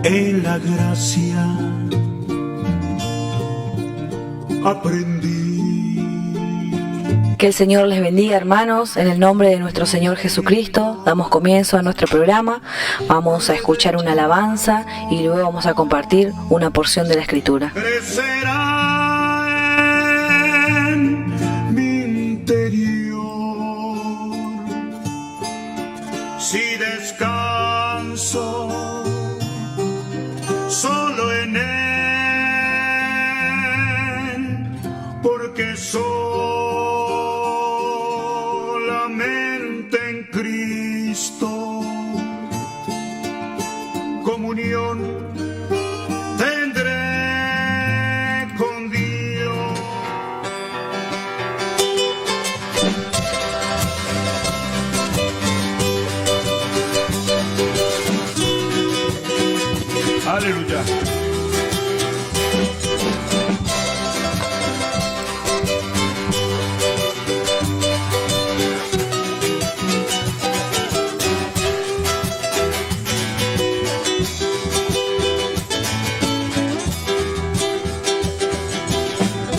En la gracia aprendí. Que el Señor les bendiga, hermanos. En el nombre de nuestro Señor Jesucristo damos comienzo a nuestro programa. Vamos a escuchar una alabanza y luego vamos a compartir una porción de la Escritura. Crecerá en mi interior si descanso solo en Él, porque solamente en Cristo comunión tendré con Dios. Aleluya.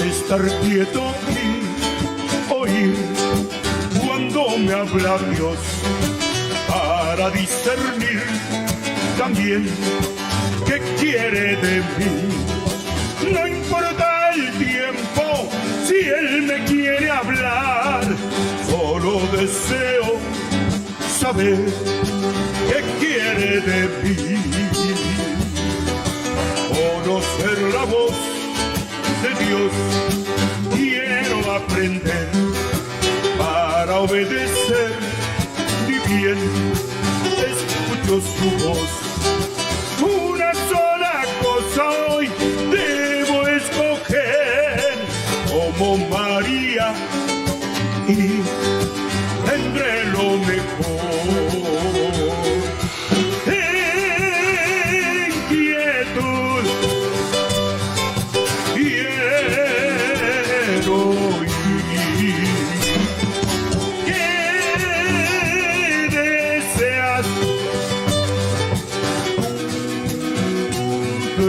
Estar quieto y oír cuando me habla Dios, para discernir también qué quiere de mí. No importa el tiempo, si Él me quiere hablar, solo deseo saber qué quiere de mí. Conocer la voz de Dios quiero aprender, para obedecer mi bien escucho su voz. Una sola cosa hoy debo escoger, como María, y tendré lo mejor. En quietud quiero ir. ¿Qué deseas de mí?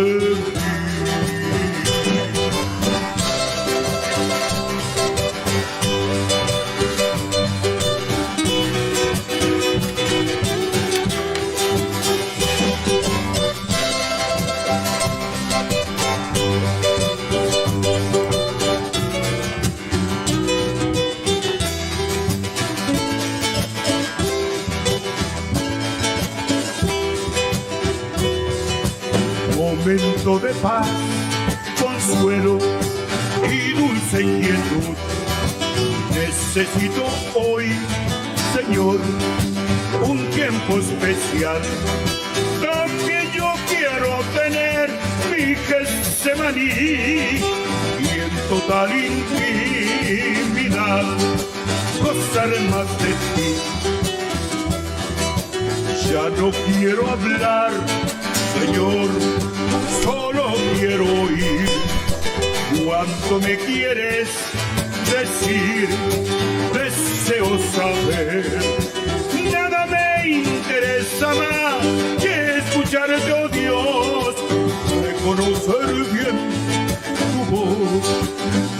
Momento de paz, consuelo y dulce inquietud. Necesito hoy, Señor, un tiempo especial. También yo quiero tener mi Getsemaní y en total intimidad gozar más de ti. Ya no quiero hablar, Señor, solo quiero oír cuánto me quieres decir. Deseo saber, nada me interesa más que escucharte, oh Dios, reconocer bien tu voz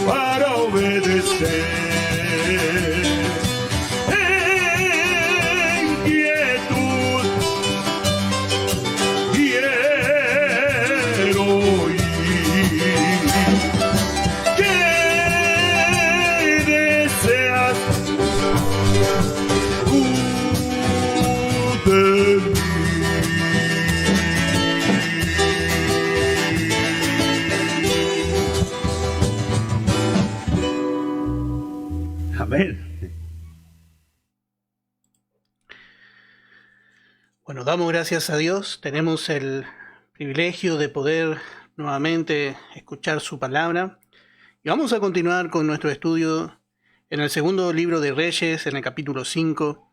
para obedecer. Amén. Bueno, damos gracias a Dios. Tenemos el privilegio de poder nuevamente escuchar su palabra. Y vamos a continuar con nuestro estudio en el segundo libro de Reyes, en el capítulo 5.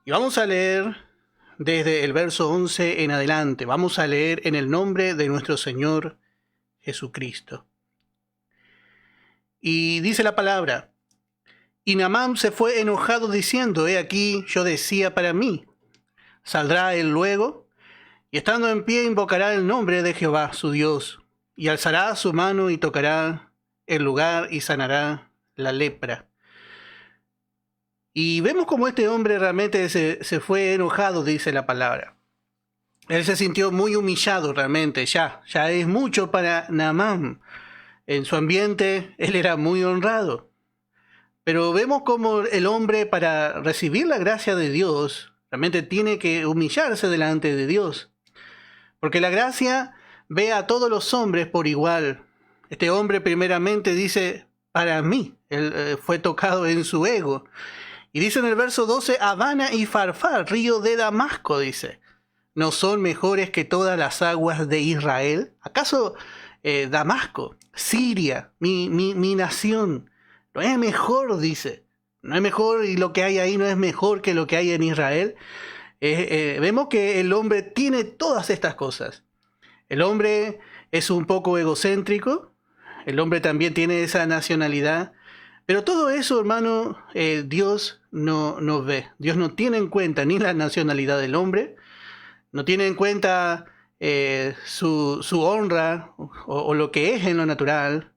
Y vamos a leer desde el verso 11 en adelante. Vamos a leer en el nombre de nuestro Señor Jesucristo. Y dice la palabra: y Naamán se fue enojado diciendo: he aquí, yo decía para mí, ¿saldrá él luego? Y estando en pie invocará el nombre de Jehová, su Dios, y alzará su mano y tocará el lugar y sanará la lepra. Y vemos como este hombre realmente se fue enojado, dice la palabra. Él se sintió muy humillado realmente, ya es mucho para Naamán. En su ambiente él era muy honrado. Pero vemos como el hombre, para recibir la gracia de Dios, realmente tiene que humillarse delante de Dios. Porque la gracia ve a todos los hombres por igual. Este hombre primeramente dice, para mí, él fue tocado en su ego. Y dice en el verso 12, Abana y Farfar, río de Damasco, dice, ¿no son mejores que todas las aguas de Israel? ¿Acaso Damasco, Siria, mi nación, no es mejor, dice? ¿No es mejor y lo que hay ahí no es mejor que lo que hay en Israel? Vemos que el hombre tiene todas estas cosas. El hombre es un poco egocéntrico, el hombre también tiene esa nacionalidad, pero todo eso, hermano, Dios no ve. Dios no tiene en cuenta ni la nacionalidad del hombre, no tiene en cuenta su honra o lo que es en lo natural,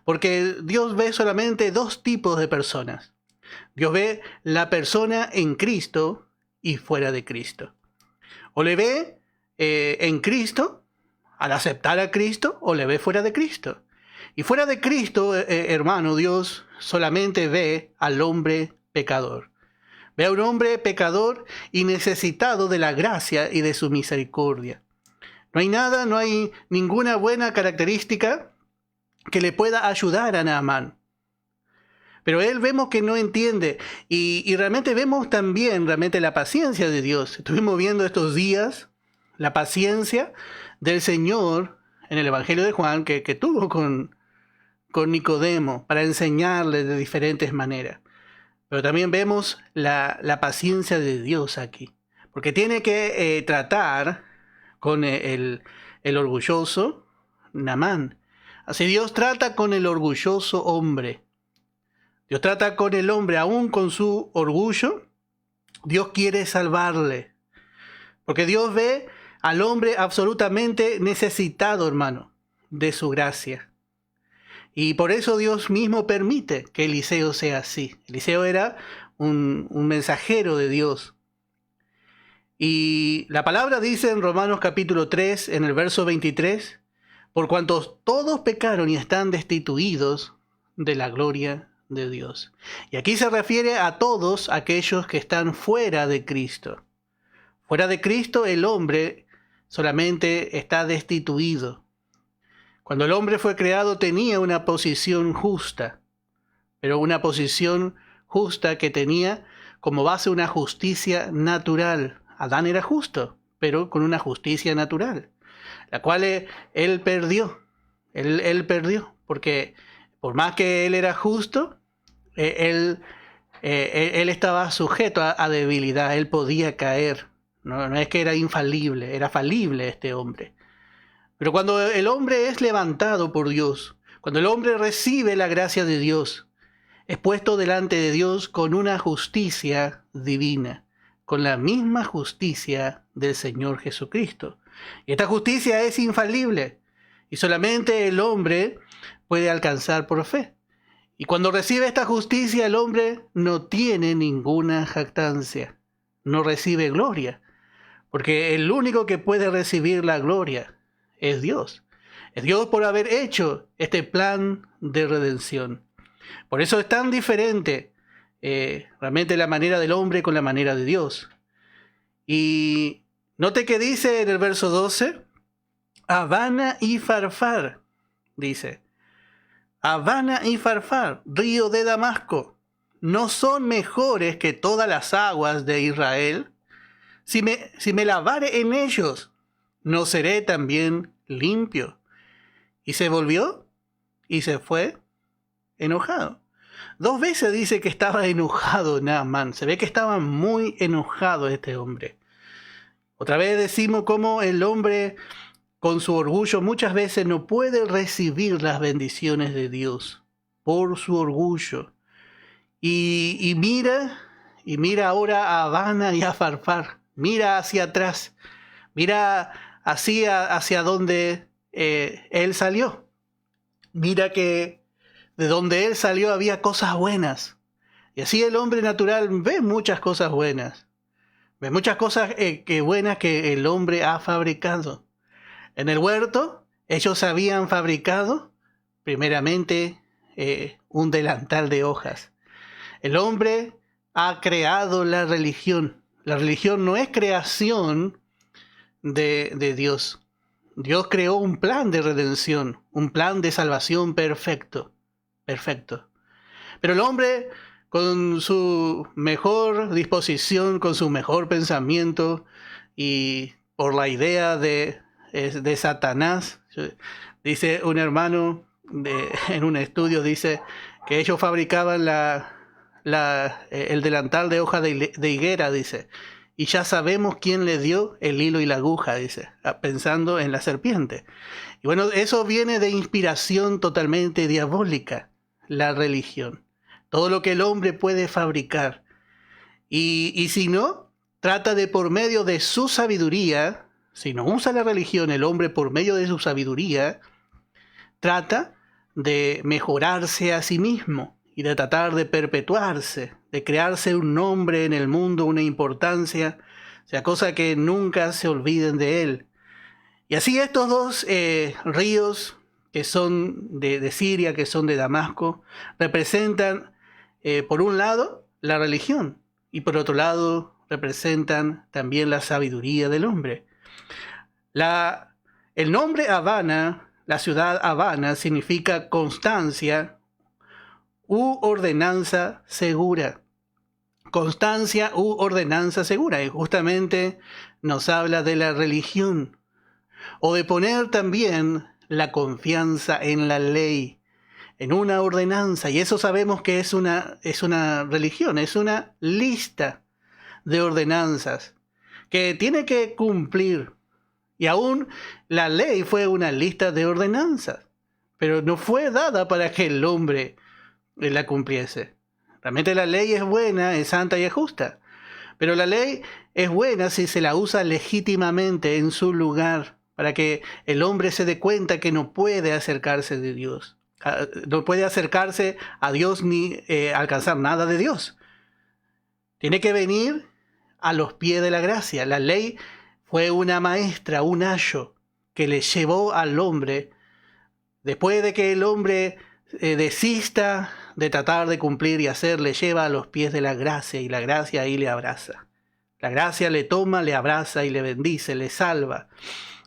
porque Dios ve solamente dos tipos de personas. Dios ve la persona en Cristo y fuera de Cristo. O le ve en Cristo, al aceptar a Cristo, o le ve fuera de Cristo. Y fuera de Cristo, hermano, Dios solamente ve al hombre pecador. Ve a un hombre pecador y necesitado de la gracia y de su misericordia. No hay ninguna buena característica que le pueda ayudar a Naamán. Pero él vemos que no entiende y realmente vemos también la paciencia de Dios. Estuvimos viendo estos días la paciencia del Señor en el Evangelio de Juan que tuvo con Nicodemo para enseñarle de diferentes maneras. Pero también vemos la paciencia de Dios aquí, porque tiene que tratar con el orgulloso Naamán. Así Dios trata con el orgulloso hombre. Dios trata con el hombre aún con su orgullo. Dios quiere salvarle. Porque Dios ve al hombre absolutamente necesitado, hermano, de su gracia. Y por eso Dios mismo permite que Eliseo sea así. Eliseo era un mensajero de Dios. Y la palabra dice en Romanos capítulo 3, en el verso 23, por cuanto todos pecaron y están destituidos de la gloria de Dios. Y aquí se refiere a todos aquellos que están fuera de Cristo. Fuera de Cristo el hombre solamente está destituido. Cuando el hombre fue creado tenía una posición justa, pero una posición justa que tenía como base una justicia natural. Adán era justo, pero con una justicia natural, la cual él perdió. Él perdió, porque por más que él era justo, él estaba sujeto a debilidad, él podía caer. No es que era infalible, era falible este hombre. Pero cuando el hombre es levantado por Dios, cuando el hombre recibe la gracia de Dios, es puesto delante de Dios con una justicia divina, con la misma justicia del Señor Jesucristo. Y esta justicia es infalible y solamente el hombre puede alcanzar por fe. Y cuando recibe esta justicia, el hombre no tiene ninguna jactancia, no recibe gloria, porque el único que puede recibir la gloria es Dios. Es Dios por haber hecho este plan de redención. Por eso es tan diferente realmente la manera del hombre con la manera de Dios. Y note que dice en el verso 12, Abana y Farfar, dice, Abana y Farfar, río de Damasco, ¿no son mejores que todas las aguas de Israel? Si me lavare en ellos, ¿no seré también limpio? Y se volvió y se fue enojado. 2 veces dice que estaba enojado Naamán. Se ve que estaba muy enojado este hombre. Otra vez decimos cómo el hombre con su orgullo muchas veces no puede recibir las bendiciones de Dios por su orgullo. Y mira ahora a Abana y a Farfar. Mira hacia atrás. Mira hacia donde él salió. Mira que de donde él salió había cosas buenas. Y así el hombre natural ve muchas cosas buenas. Ve muchas cosas buenas que el hombre ha fabricado. En el huerto, ellos habían fabricado, primeramente, un delantal de hojas. El hombre ha creado la religión. La religión no es creación de Dios. Dios creó un plan de redención, un plan de salvación perfecto. Perfecto. Pero el hombre, con su mejor disposición, con su mejor pensamiento y por la idea de Satanás, dice un hermano en un estudio, dice que ellos fabricaban el delantal de hoja de higuera, dice, y ya sabemos quién le dio el hilo y la aguja, dice, pensando en la serpiente. Y bueno, eso viene de inspiración totalmente diabólica, la religión. Todo lo que el hombre puede fabricar. Y si no, trata de por medio de su sabiduría, si no usa la religión, el hombre por medio de su sabiduría, trata de mejorarse a sí mismo y de tratar de perpetuarse, de crearse un nombre en el mundo, una importancia, o sea, cosa que nunca se olviden de él. Y así estos dos ríos que son de Siria, que son de Damasco, representan, por un lado, la religión, y por otro lado, representan también la sabiduría del hombre. El nombre Habana, la ciudad Habana, significa constancia u ordenanza segura. Constancia u ordenanza segura. Y justamente nos habla de la religión. O de poner también la confianza en la ley, en una ordenanza. Y eso sabemos que es una religión, es una lista de ordenanzas que tiene que cumplir. Y aún la ley fue una lista de ordenanzas, pero no fue dada para que el hombre la cumpliese. Realmente la ley es buena, es santa y es justa, pero la ley es buena si se la usa legítimamente en su lugar, para que el hombre se dé cuenta que no puede acercarse de Dios, no puede acercarse a Dios ni alcanzar nada de Dios. Tiene que venir a los pies de la gracia. La ley fue una maestra, un ayo que le llevó al hombre, después de que el hombre desista de tratar de cumplir y hacer, le lleva a los pies de la gracia, y la gracia ahí le abraza. La gracia le toma, le abraza y le bendice, le salva,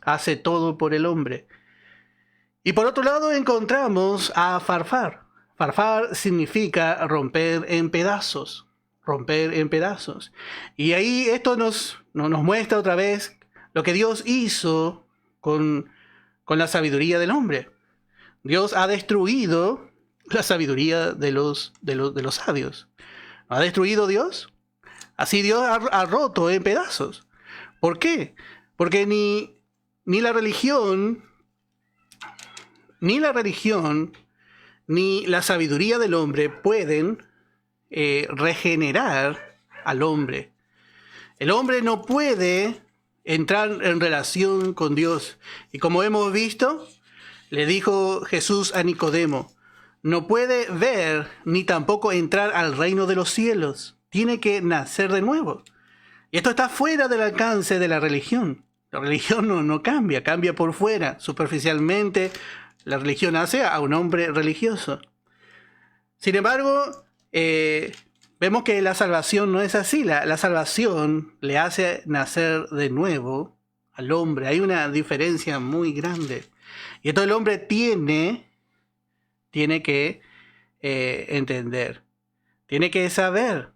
hace todo por el hombre. Y por otro lado encontramos a Farfar. Farfar significa romper en pedazos. Romper en pedazos. Y ahí esto nos muestra otra vez lo que Dios hizo con la sabiduría del hombre. Dios ha destruido la sabiduría de los sabios. ¿Ha destruido Dios? Así Dios ha roto en pedazos. ¿Por qué? Porque ni la religión, ni la sabiduría del hombre pueden regenerar al hombre. El hombre no puede entrar en relación con Dios. Y como hemos visto, le dijo Jesús a Nicodemo, no puede ver ni tampoco entrar al reino de los cielos. Tiene que nacer de nuevo. Y esto está fuera del alcance de la religión. La religión no cambia, cambia por fuera. Superficialmente, la religión hace a un hombre religioso. Sin embargo, vemos que la salvación no es así. La salvación le hace nacer de nuevo al hombre. Hay una diferencia muy grande. Y entonces el hombre tiene que entender, tiene que saber,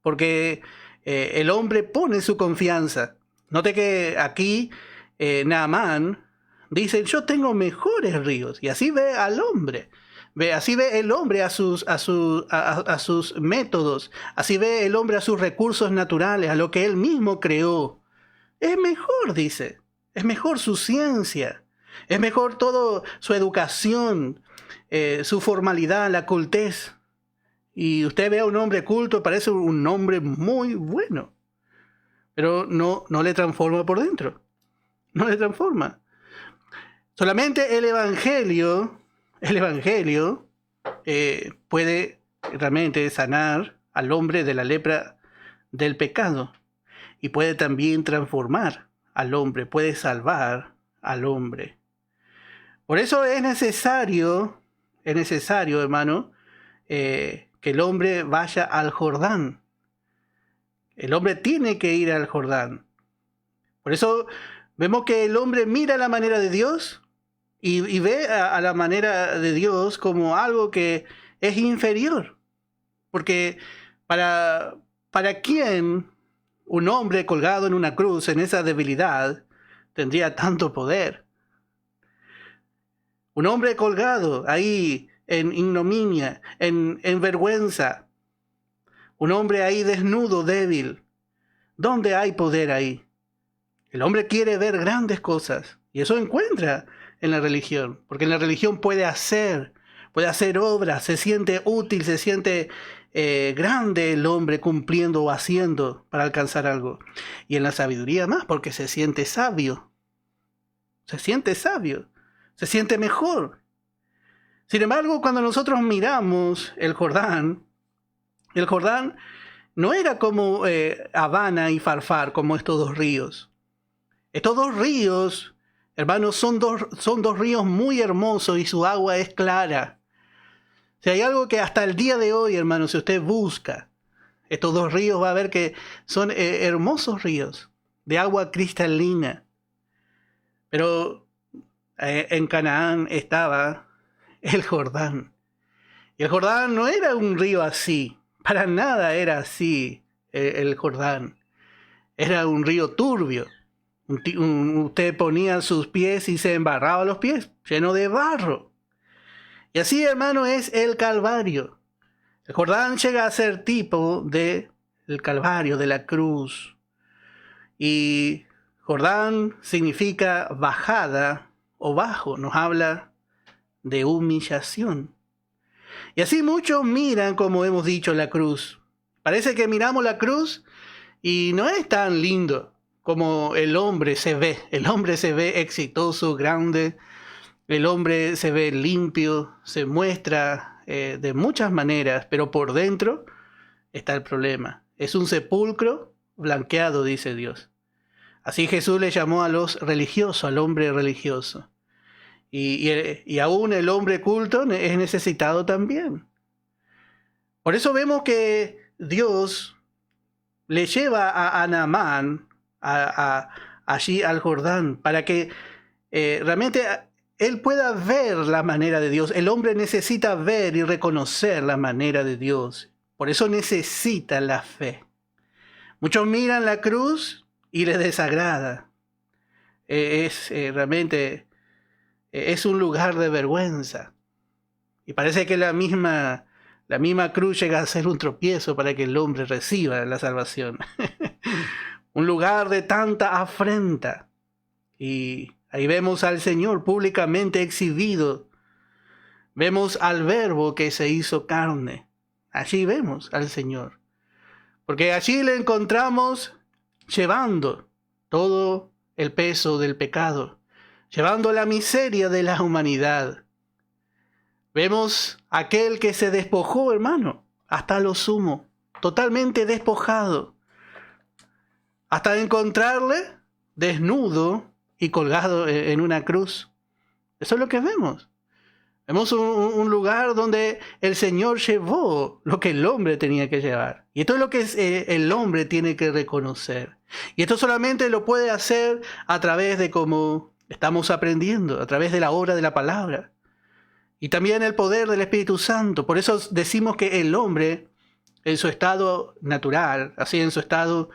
porque el hombre pone su confianza. Note que aquí Naamán dice, yo tengo mejores ríos, y así ve al hombre. Así ve el hombre a sus métodos, así ve el hombre a sus recursos naturales, a lo que él mismo creó. Es mejor, dice, es mejor su ciencia, es mejor todo su educación, su formalidad, la cultez. Y usted ve a un hombre culto, parece un hombre muy bueno, pero no le transforma por dentro. no le transforma. Solamente el Evangelio puede realmente sanar al hombre de la lepra del pecado y puede también transformar al hombre, puede salvar al hombre. Por eso es necesario, hermano, que el hombre vaya al Jordán. El hombre tiene que ir al Jordán. Por eso vemos que el hombre mira la manera de Dios y ve a la manera de Dios como algo que es inferior. Porque ¿para quién un hombre colgado en una cruz en esa debilidad tendría tanto poder? Un hombre colgado ahí en ignominia, en vergüenza. Un hombre ahí desnudo, débil. ¿Dónde hay poder ahí? El hombre quiere ver grandes cosas. Y eso encuentra en la religión. Porque en la religión puede hacer obras, se siente útil, se siente grande el hombre cumpliendo o haciendo para alcanzar algo. Y en la sabiduría más, porque se siente sabio. Se siente mejor. Sin embargo, cuando nosotros miramos el Jordán no era como Habana y Farfar, como estos dos ríos. Estos dos ríos, hermanos, son dos ríos muy hermosos y su agua es clara. Si hay algo que hasta el día de hoy, hermanos, si usted busca estos dos ríos, va a ver que son hermosos ríos de agua cristalina. Pero en Canaán estaba el Jordán. Y el Jordán no era un río así. Para nada era así el Jordán. Era un río turbio. Usted ponía sus pies y se embarraba los pies, lleno de barro. Y así, hermano, es el Calvario. El Jordán llega a ser tipo del Calvario, de la cruz. Y Jordán significa bajada o bajo. Nos habla de humillación. Y así muchos miran, como hemos dicho, la cruz. Parece que miramos la cruz y no es tan lindo como el hombre se ve. El hombre se ve exitoso, grande. El hombre se ve limpio, se muestra de muchas maneras, pero por dentro está el problema. Es un sepulcro blanqueado, dice Dios. Así Jesús le llamó a los religiosos, al hombre religioso. Y aún el hombre culto es necesitado también. Por eso vemos que Dios le lleva a Naamán allí al Jordán para que realmente él pueda ver la manera de Dios. El hombre necesita ver y reconocer la manera de Dios. Por eso necesita la fe. Muchos miran la cruz y les desagrada. Realmente es un lugar de vergüenza. Y parece que la misma cruz llega a ser un tropiezo para que el hombre reciba la salvación. Un lugar de tanta afrenta. Y ahí vemos al Señor públicamente exhibido. Vemos al Verbo que se hizo carne. Allí vemos al Señor. Porque allí le encontramos llevando todo el peso del pecado, llevando la miseria de la humanidad. Vemos aquel que se despojó, hermano, hasta lo sumo, totalmente despojado, hasta encontrarle desnudo y colgado en una cruz. Eso es lo que vemos. Vemos un lugar donde el Señor llevó lo que el hombre tenía que llevar. Y esto es lo que el hombre tiene que reconocer. Y esto solamente lo puede hacer a través de cómo estamos aprendiendo, a través de la obra de la palabra. Y también el poder del Espíritu Santo. Por eso decimos que el hombre, en su estado natural, así en su estado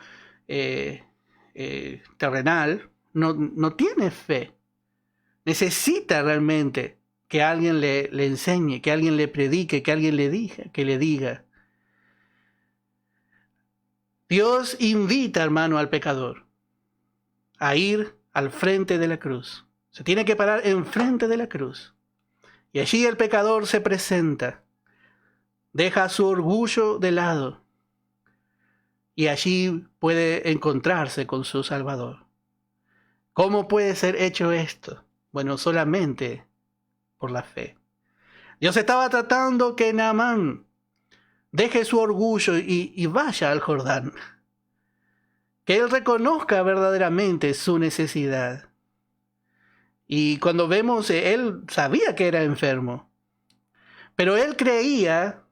terrenal, no tiene fe. Necesita realmente que alguien le enseñe, que alguien le predique, que alguien le diga. Dios invita, hermano, al pecador a ir al frente de la cruz. Se tiene que parar enfrente de la cruz. Y allí el pecador se presenta, deja su orgullo de lado y allí puede encontrarse con su Salvador. ¿Cómo puede ser hecho esto? Bueno, solamente por la fe. Dios estaba tratando que Naamán deje su orgullo y vaya al Jordán. Que él reconozca verdaderamente su necesidad. Y cuando vemos, él sabía que era enfermo. Pero él creía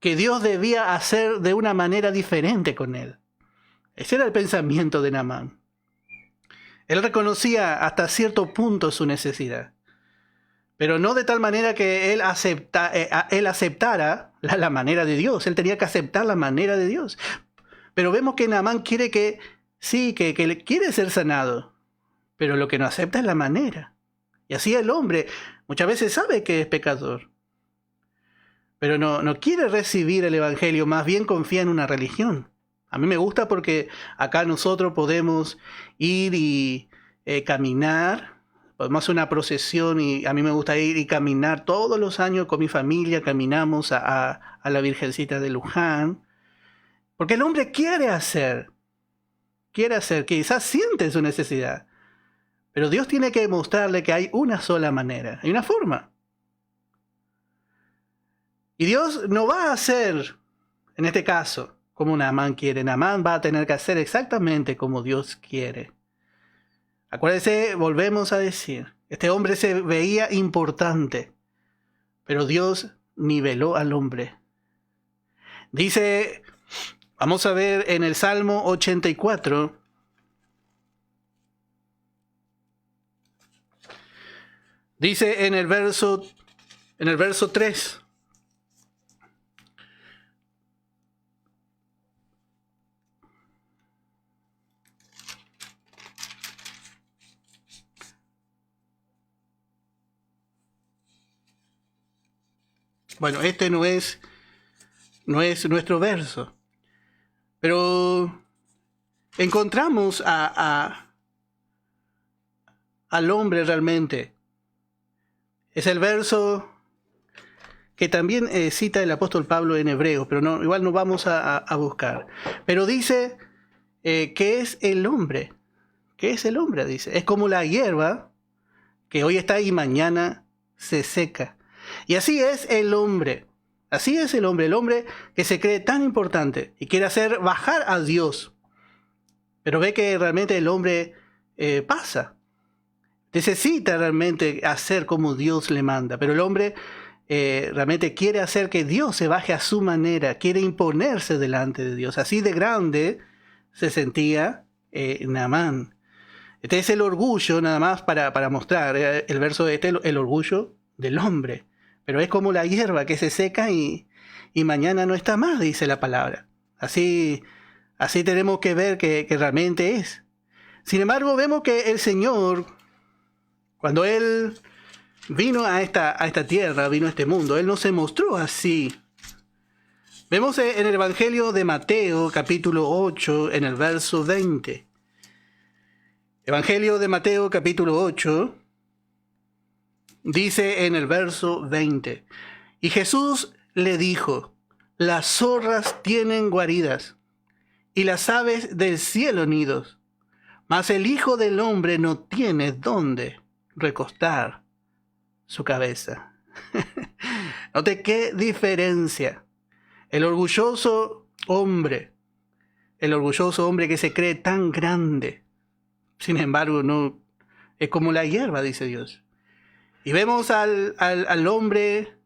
que Dios debía hacer de una manera diferente con él. Ese era el pensamiento de Naamán. Él reconocía hasta cierto punto su necesidad, pero no de tal manera que él aceptara la manera de Dios. Él tenía que aceptar la manera de Dios. Pero vemos que Naamán quiere que quiere ser sanado, pero lo que no acepta es la manera. Y así el hombre muchas veces sabe que es pecador, pero no quiere recibir el evangelio, más bien confía en una religión. A mí me gusta porque acá nosotros podemos ir y caminar, podemos hacer una procesión, y a mí me gusta ir y caminar todos los años con mi familia, caminamos a la Virgencita de Luján, porque el hombre quiere hacer, quizás siente su necesidad, pero Dios tiene que mostrarle que hay una sola manera, hay una forma. Y Dios no va a hacer, en este caso, como Naamán quiere. Naamán va a tener que hacer exactamente como Dios quiere. Acuérdense, volvemos a decir, este hombre se veía importante, pero Dios niveló al hombre. Dice, vamos a ver en el Salmo 84, dice en el verso 3, bueno, este no es nuestro verso, pero encontramos al hombre realmente. Es el verso que también cita el apóstol Pablo en Hebreos, pero igual no vamos a buscar. Pero dice, ¿qué es el hombre? ¿Qué es el hombre? Dice, es como la hierba que hoy está y mañana se seca. Y así es el hombre. Así es el hombre que se cree tan importante y quiere hacer bajar a Dios. Pero ve que realmente el hombre pasa. Necesita realmente hacer como Dios le manda. Pero el hombre realmente quiere hacer que Dios se baje a su manera. Quiere imponerse delante de Dios. Así de grande se sentía Naamán. Este es el orgullo, nada más para mostrar. El verso el orgullo del hombre. Pero es como la hierba que se seca y mañana no está más, dice la palabra. Así tenemos que ver que realmente es. Sin embargo, vemos que el Señor, cuando Él vino a esta tierra, vino a este mundo, Él no se mostró así. Vemos en el Evangelio de Mateo, capítulo 8, en el verso 20. Evangelio de Mateo, capítulo 8, dice en el verso 20, y Jesús le dijo, las zorras tienen guaridas, y las aves del cielo nidos, mas el Hijo del Hombre no tiene dónde recostar su cabeza. Note qué diferencia. El orgulloso hombre que se cree tan grande, sin embargo, no es como la hierba, dice Dios. Y vemos al hombre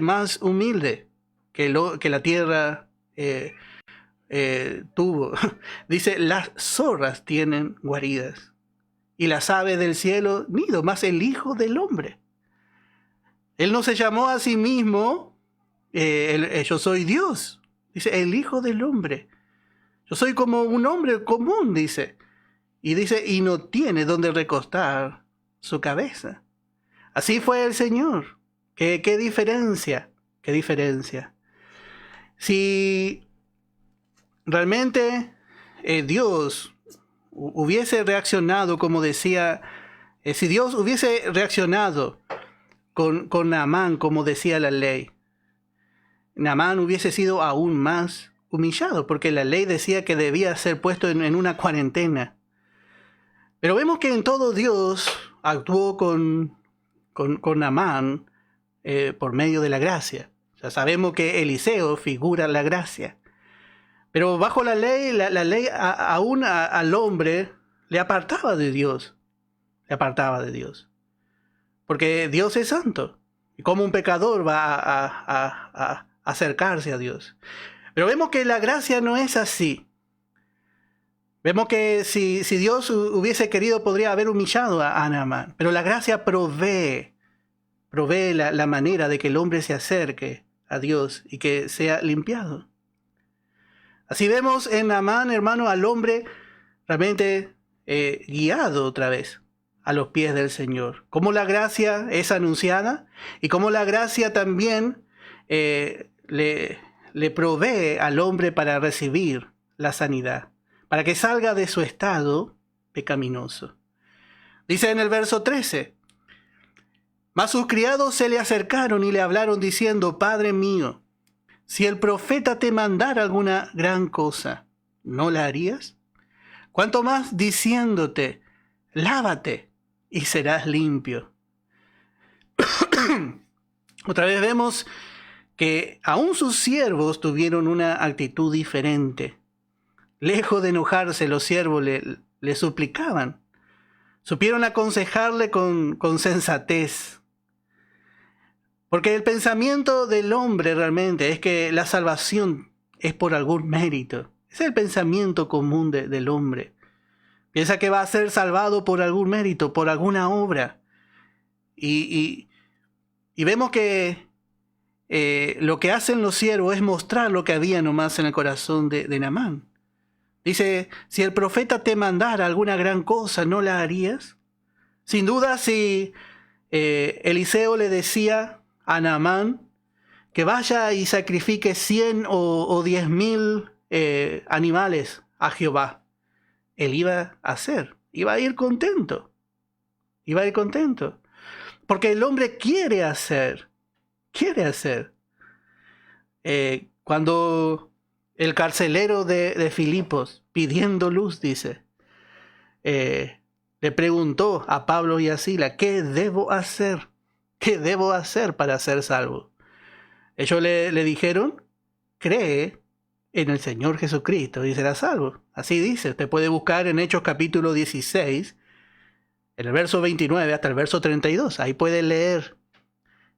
más humilde que la tierra tuvo. Dice, las zorras tienen guaridas y las aves del cielo nido, más el Hijo del Hombre. Él no se llamó a sí mismo, yo soy Dios. Dice, el Hijo del Hombre. Yo soy como un hombre común, dice. Y dice, y no tiene donde recostar su cabeza. Así fue el Señor. ¿Qué diferencia? ¿Qué diferencia? Si realmente Dios hubiese reaccionado, como decía, si Dios hubiese reaccionado con Naamán, como decía la ley, Naamán hubiese sido aún más humillado, porque la ley decía que debía ser puesto en una cuarentena. Pero vemos que en todo Dios actuó con Naamán por medio de la gracia. O sea, sabemos que Eliseo figura la gracia. Pero bajo la ley, la ley aún al hombre le apartaba de Dios. Le apartaba de Dios. Porque Dios es santo. Y como un pecador va a acercarse a Dios. Pero vemos que la gracia no es así. Vemos que si Dios hubiese querido, podría haber humillado a Naamán. Pero la gracia provee la manera de que el hombre se acerque a Dios y que sea limpiado. Así vemos en Naamán, hermano, al hombre realmente guiado otra vez a los pies del Señor. Cómo la gracia es anunciada y cómo la gracia también le provee al hombre para recibir la sanidad, para que salga de su estado pecaminoso. Dice en el verso 13, mas sus criados se le acercaron y le hablaron diciendo, Padre mío, si el profeta te mandara alguna gran cosa, ¿no la harías? Cuanto más diciéndote, lávate y serás limpio. Otra vez vemos que aún sus siervos tuvieron una actitud diferente. Lejos de enojarse, los siervos le suplicaban. Supieron aconsejarle con sensatez. Porque el pensamiento del hombre realmente es que la salvación es por algún mérito. Es el pensamiento común del hombre. Piensa que va a ser salvado por algún mérito, por alguna obra. Y vemos que lo que hacen los siervos es mostrar lo que había nomás en el corazón de Naamán. Dice, si el profeta te mandara alguna gran cosa, ¿no la harías? Sin duda, si Eliseo le decía a Naamán que vaya y sacrifique 100 o 10,000 animales a Jehová, él iba a hacer, iba a ir contento. Iba a ir contento. Porque el hombre quiere hacer. Cuando el carcelero de Filipos, pidiendo luz, dice, le preguntó a Pablo y a Sila, ¿qué debo hacer? ¿Qué debo hacer para ser salvo? Ellos le dijeron, cree en el Señor Jesucristo y será salvo. Así dice, usted puede buscar en Hechos capítulo 16, en el verso 29 hasta el verso 32, ahí puede leer.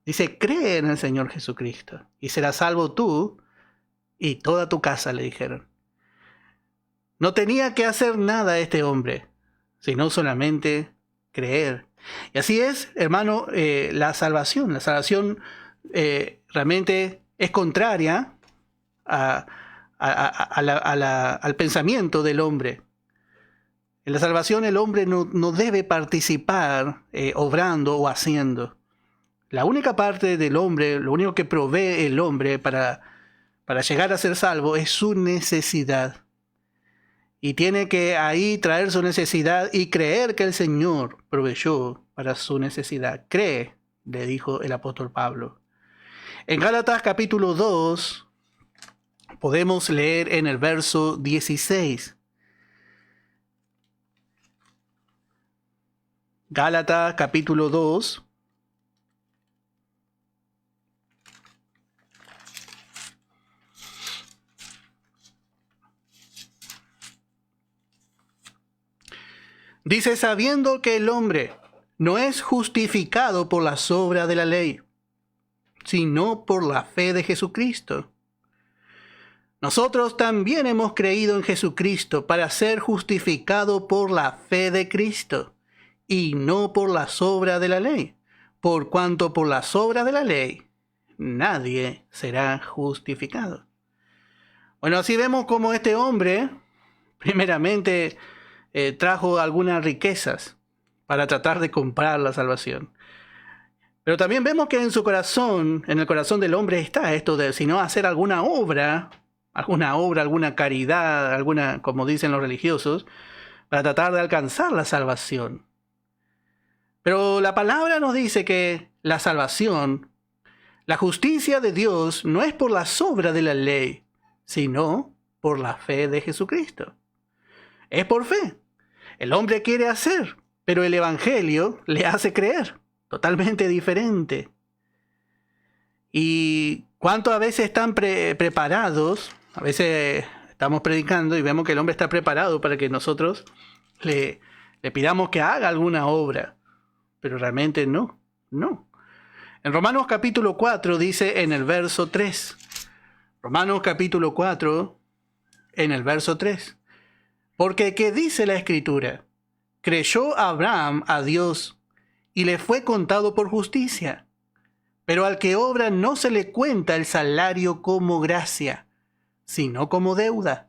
Dice, cree en el Señor Jesucristo y serás salvo tú y toda tu casa, le dijeron. No tenía que hacer nada este hombre, sino solamente creer. Y así es, hermano, la salvación. La salvación realmente es contraria al pensamiento del hombre. En la salvación el hombre no debe participar obrando o haciendo. La única parte del hombre, lo único que provee el hombre para llegar a ser salvo es su necesidad. Y tiene que ahí traer su necesidad y creer que el Señor proveyó para su necesidad. Cree, le dijo el apóstol Pablo. En Gálatas capítulo 2 podemos leer en el verso 16. Gálatas capítulo 2. Dice, sabiendo que el hombre no es justificado por las obras de la ley, sino por la fe de Jesucristo. Nosotros también hemos creído en Jesucristo para ser justificado por la fe de Cristo, y no por las obras de la ley, por cuanto por las obras de la ley nadie será justificado. Bueno, así vemos como este hombre, primeramente, trajo algunas riquezas para tratar de comprar la salvación. Pero también vemos que en su corazón, en el corazón del hombre está esto de, si no hacer alguna obra, alguna caridad, alguna, como dicen los religiosos, para tratar de alcanzar la salvación. Pero la palabra nos dice que la salvación, la justicia de Dios, no es por las obras de la ley, sino por la fe de Jesucristo. Es por fe. el hombre quiere hacer, pero el Evangelio le hace creer. Totalmente diferente. Y cuánto a veces están preparados, a veces estamos predicando y vemos que el hombre está preparado para que nosotros le pidamos que haga alguna obra, pero realmente no. En Romanos capítulo 4 dice en el verso 3, Romanos capítulo 4 en el verso 3, porque ¿qué dice la Escritura? Creyó Abraham a Dios y le fue contado por justicia. Pero al que obra no se le cuenta el salario como gracia, sino como deuda.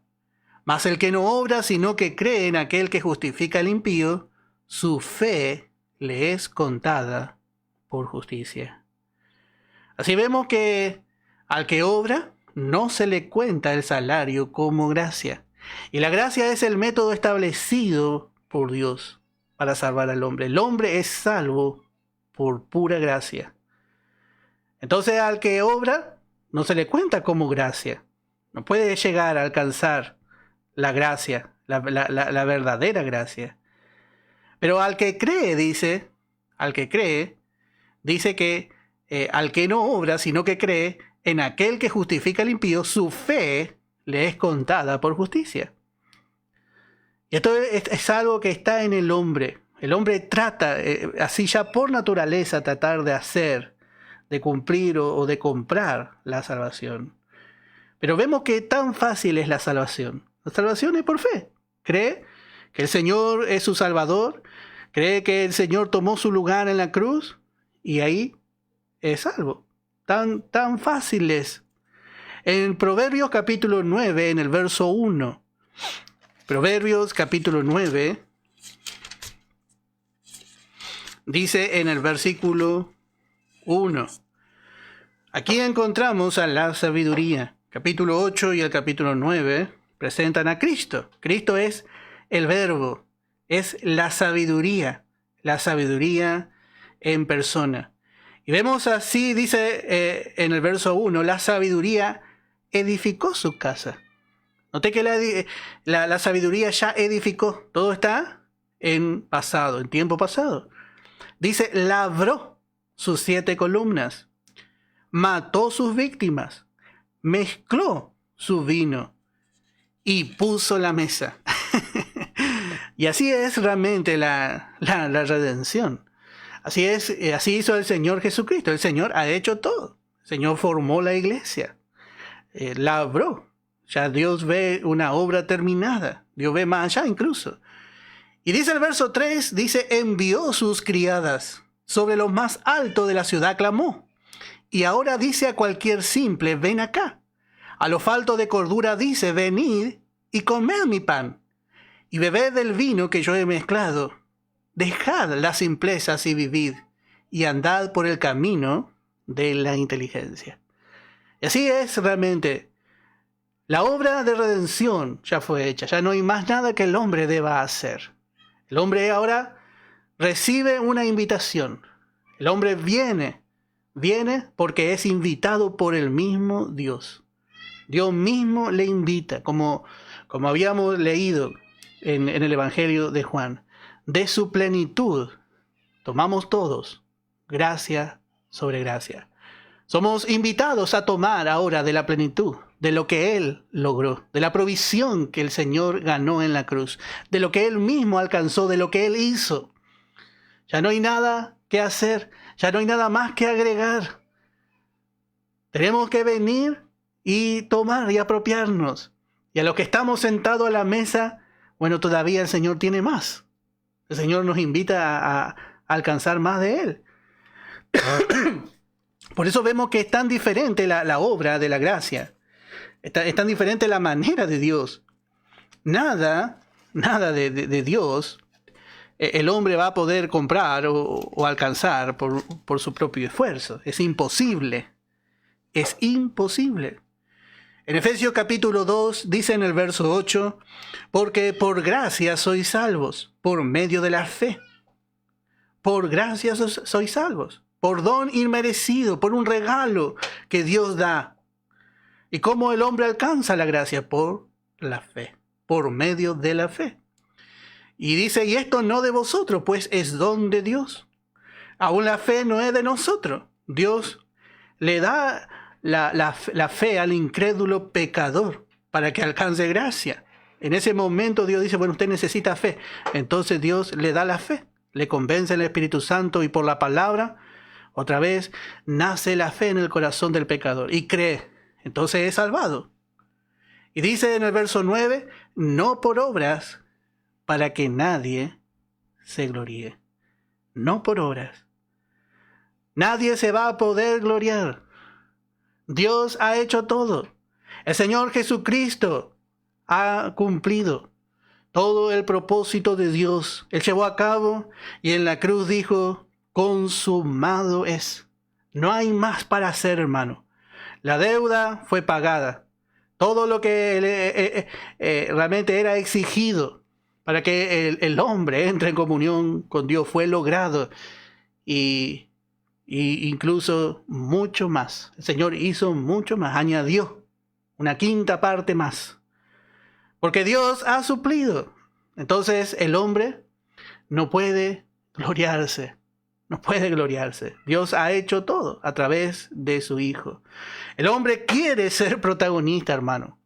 Mas el que no obra, sino que cree en aquel que justifica al impío, su fe le es contada por justicia. Así vemos que al que obra no se le cuenta el salario como gracia. Y la gracia es el método establecido por Dios para salvar al hombre. El hombre es salvo por pura gracia. Entonces al que obra no se le cuenta como gracia. No puede llegar a alcanzar la gracia, la verdadera gracia. Pero al que cree, dice que al que no obra, sino que cree en aquel que justifica al impío, su fe le es contada por justicia. Y esto es algo que está en el hombre. El hombre trata, así ya por naturaleza, tratar de hacer, de cumplir o de comprar la salvación. Pero vemos que tan fácil es la salvación. La salvación es por fe. Cree que el Señor es su Salvador, cree que el Señor tomó su lugar en la cruz y ahí es salvo. Tan fácil es. En Proverbios capítulo 9, en el verso 1, Proverbios capítulo 9, dice en el versículo 1, aquí encontramos a la sabiduría. Capítulo 8 y el capítulo 9 presentan a Cristo. Cristo es el Verbo, es la sabiduría en persona. Y vemos así, dice en el verso 1, la sabiduría edificó su casa. Noté que la sabiduría ya edificó, todo está en pasado, en tiempo pasado. Dice, labró sus 7 columnas, mató sus víctimas, mezcló su vino y puso la mesa. Y así es realmente la redención. Así hizo el Señor Jesucristo. El Señor ha hecho todo. El Señor formó la iglesia. Labró. Ya Dios ve una obra terminada. Dios ve más allá incluso. Y dice el verso 3, dice, envió sus criadas. Sobre lo más alto de la ciudad clamó. Y ahora dice a cualquier simple, ven acá. A lo falto de cordura dice, venid y comed mi pan. Y bebed del vino que yo he mezclado. Dejad las simplezas y vivid. Y andad por el camino de la inteligencia. Y así es realmente. La obra de redención ya fue hecha. Ya no hay más nada que el hombre deba hacer. El hombre ahora recibe una invitación. El hombre viene porque es invitado por el mismo Dios. Dios mismo le invita, como habíamos leído en el Evangelio de Juan. De su plenitud tomamos todos gracia sobre gracia. Somos invitados a tomar ahora de la plenitud, de lo que Él logró, de la provisión que el Señor ganó en la cruz, de lo que Él mismo alcanzó, de lo que Él hizo. Ya no hay nada que hacer, ya no hay nada más que agregar. Tenemos que venir y tomar y apropiarnos. Y a los que estamos sentados a la mesa, bueno, todavía el Señor tiene más. El Señor nos invita a alcanzar más de Él. Por eso vemos que es tan diferente la obra de la gracia. Es tan diferente la manera de Dios. Nada de Dios el hombre va a poder comprar o alcanzar por su propio esfuerzo. Es imposible. Es imposible. En Efesios capítulo 2 dice en el verso 8, porque por gracia sois salvos, por medio de la fe. Por gracia sois salvos, por don inmerecido, por un regalo que Dios da. ¿Y cómo el hombre alcanza la gracia? Por la fe, por medio de la fe. Y dice, y esto no de vosotros, pues es don de Dios. Aún la fe no es de nosotros. Dios le da la fe al incrédulo pecador para que alcance gracia. En ese momento Dios dice, bueno, usted necesita fe. Entonces Dios le da la fe, le convence el Espíritu Santo y por la palabra, otra vez, nace la fe en el corazón del pecador y cree. Entonces es salvado. Y dice en el verso 9, no por obras para que nadie se gloríe. No por obras. Nadie se va a poder gloriar. Dios ha hecho todo. El Señor Jesucristo ha cumplido todo el propósito de Dios. Él llevó a cabo y en la cruz dijo, consumado es. No hay más para hacer, hermano. La deuda fue pagada. Todo lo que realmente era exigido para que el hombre entre en comunión con Dios fue logrado. Y incluso mucho más. El Señor hizo mucho más, añadió una quinta parte más. Porque Dios ha suplido. Entonces el hombre no puede gloriarse. No puede gloriarse. Dios ha hecho todo a través de su Hijo. El hombre quiere ser protagonista, hermano,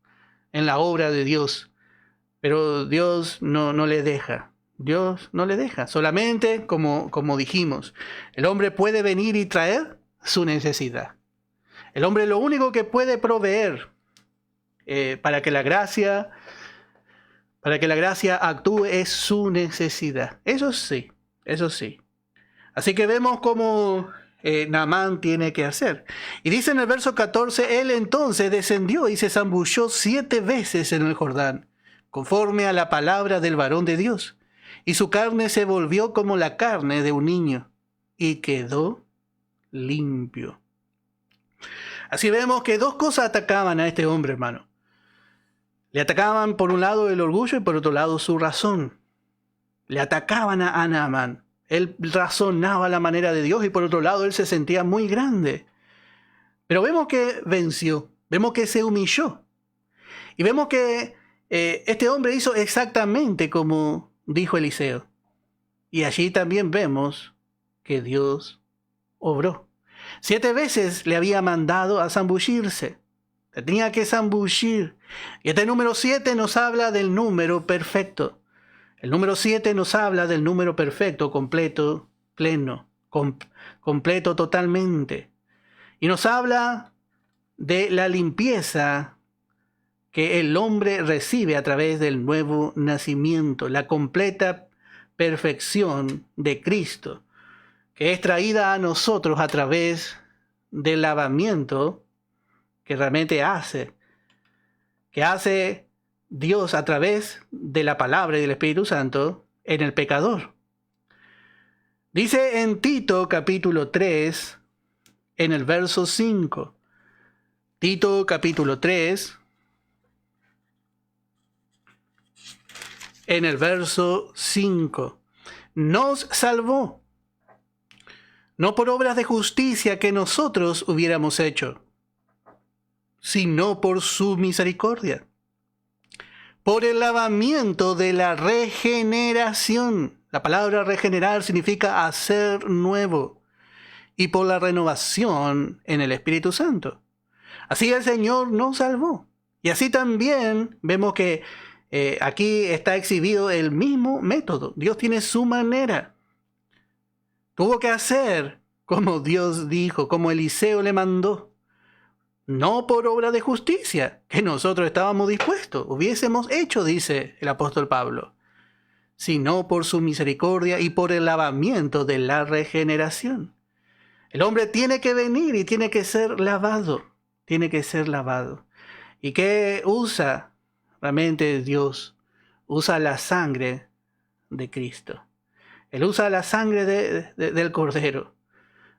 en la obra de Dios. Pero Dios no le deja. Dios no le deja. Solamente, como dijimos, el hombre puede venir y traer su necesidad. El hombre lo único que puede proveer para que la gracia actúe es su necesidad. Eso sí, eso sí. Así que vemos cómo Naamán tiene que hacer. Y dice en el verso 14, él entonces descendió y se zambulló 7 veces en el Jordán, conforme a la palabra del varón de Dios. Y su carne se volvió como la carne de un niño, y quedó limpio. Así vemos que 2 cosas atacaban a este hombre, hermano. Le atacaban por un lado el orgullo y por otro lado su razón. Le atacaban a Naamán. Él razonaba a la manera de Dios y por otro lado él se sentía muy grande. Pero vemos que venció, vemos que se humilló. Y vemos que este hombre hizo exactamente como dijo Eliseo. Y allí también vemos que Dios obró. 7 veces le había mandado a zambullirse. Se tenía que zambullir. Y este número 7 nos habla del número perfecto. El número 7 nos habla del número perfecto, completo, pleno, completo totalmente. Y nos habla de la limpieza que el hombre recibe a través del nuevo nacimiento, la completa perfección de Cristo, que es traída a nosotros a través del lavamiento que realmente hace Dios a través de la palabra y del Espíritu Santo en el pecador. Dice en Tito capítulo 3, en el verso 5. Tito capítulo 3, en el verso 5. Nos salvó, no por obras de justicia que nosotros hubiéramos hecho, sino por su misericordia, por el lavamiento de la regeneración. La palabra regenerar significa hacer nuevo. Y por la renovación en el Espíritu Santo. Así el Señor nos salvó. Y así también vemos que aquí está exhibido el mismo método. Dios tiene su manera. Tuvo que hacer como Dios dijo, como Eliseo le mandó. No por obra de justicia, que nosotros estábamos dispuestos, hubiésemos hecho, dice el apóstol Pablo, sino por su misericordia y por el lavamiento de la regeneración. El hombre tiene que venir y tiene que ser lavado, tiene que ser lavado. ¿Y qué usa realmente Dios? Usa la sangre de Cristo. Él usa la sangre del Cordero.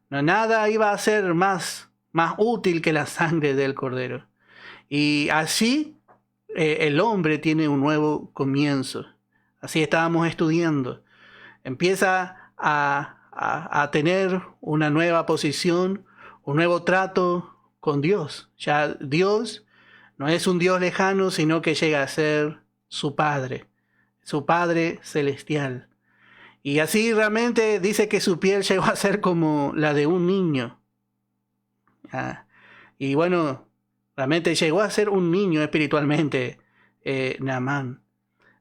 No, nada iba a ser más útil que la sangre del Cordero. Y así el hombre tiene un nuevo comienzo. Así estábamos estudiando. Empieza a tener una nueva posición, un nuevo trato con Dios. Ya Dios no es un Dios lejano, sino que llega a ser su Padre. su Padre celestial. Y así realmente dice que su piel llegó a ser como la de un niño. Y bueno, realmente llegó a ser un niño espiritualmente, Naamán.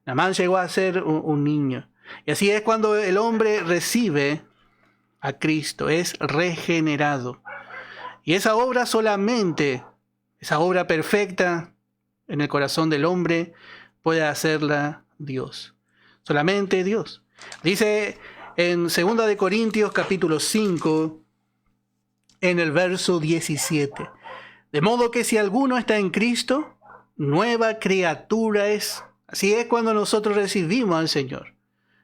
Naamán llegó a ser un niño. Y así es cuando el hombre recibe a Cristo, es regenerado. Y esa obra solamente, esa obra perfecta en el corazón del hombre, puede hacerla Dios. Solamente Dios. Dice en 2 de Corintios capítulo 5, en el verso 17. De modo que si alguno está en Cristo, nueva criatura es. Así es cuando nosotros recibimos al Señor.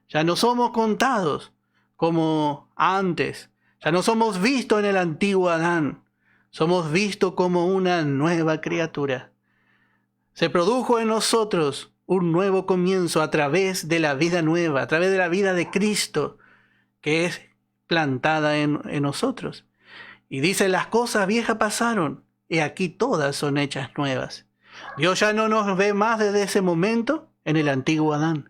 Ya no somos contados como antes. Ya no somos vistos en el antiguo Adán. Somos vistos como una nueva criatura. Se produjo en nosotros un nuevo comienzo a través de la vida nueva, a través de la vida de Cristo, que es plantada en nosotros. Y dice, las cosas viejas pasaron, y aquí todas son hechas nuevas. Dios ya no nos ve más desde ese momento en el antiguo Adán.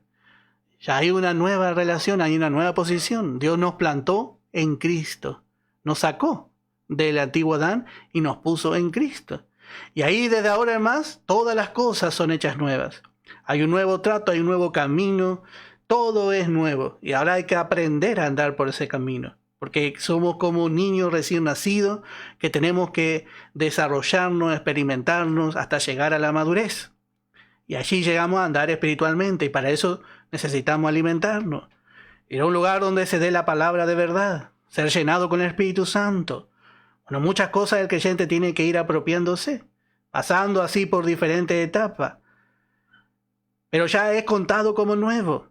Ya hay una nueva relación, hay una nueva posición. Dios nos plantó en Cristo, nos sacó del antiguo Adán y nos puso en Cristo. Y ahí desde ahora en más, todas las cosas son hechas nuevas. Hay un nuevo trato, hay un nuevo camino, todo es nuevo. Y ahora hay que aprender a andar por ese camino. Porque somos como niños recién nacidos que tenemos que desarrollarnos, experimentarnos hasta llegar a la madurez. Y allí llegamos a andar espiritualmente y para eso necesitamos alimentarnos. Ir a un lugar donde se dé la palabra de verdad, ser llenado con el Espíritu Santo. Bueno, muchas cosas el creyente tiene que ir apropiándose, pasando así por diferentes etapas. Pero ya es contado como nuevo.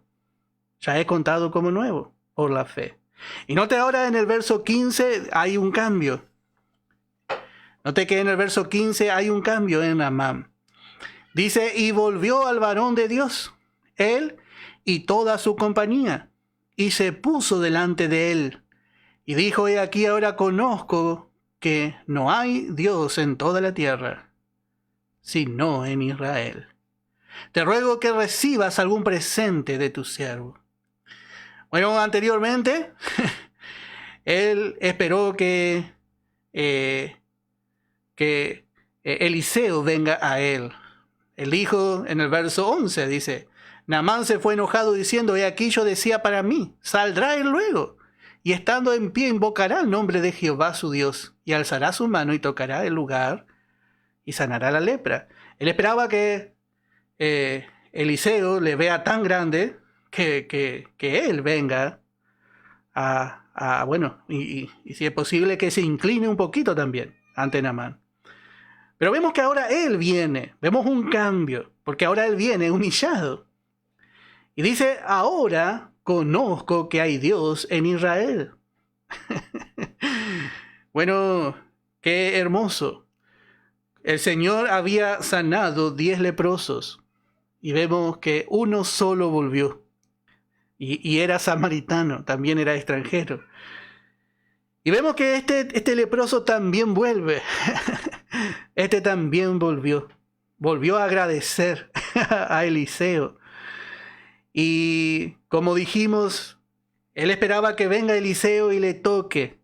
Ya es contado como nuevo por la fe. Y note ahora en el verso 15 hay un cambio. Note que en el verso 15 hay un cambio en Naamán. Dice, y volvió al varón de Dios, él y toda su compañía, y se puso delante de él. Y dijo, he aquí ahora conozco que no hay Dios en toda la tierra, sino en Israel. Te ruego que recibas algún presente de tu siervo. Bueno, anteriormente, él esperó que Eliseo venga a él. Él dijo en el verso 11, dice, Naamán se fue enojado diciendo, he aquí yo decía para mí, saldrá él luego, y estando en pie invocará el nombre de Jehová su Dios, y alzará su mano y tocará el lugar, y sanará la lepra. Él esperaba que Eliseo le vea tan grande que él venga y si es posible que se incline un poquito también ante Naamán. Pero vemos que ahora él viene, vemos un cambio, porque ahora él viene humillado. Y dice, ahora conozco que hay Dios en Israel. Bueno, qué hermoso. El Señor había sanado 10 leprosos y vemos que uno solo volvió. Y era samaritano, también era extranjero. Y vemos que este leproso también vuelve. Este también volvió. Volvió a agradecer a Eliseo. Y como dijimos, él esperaba que venga Eliseo y le toque.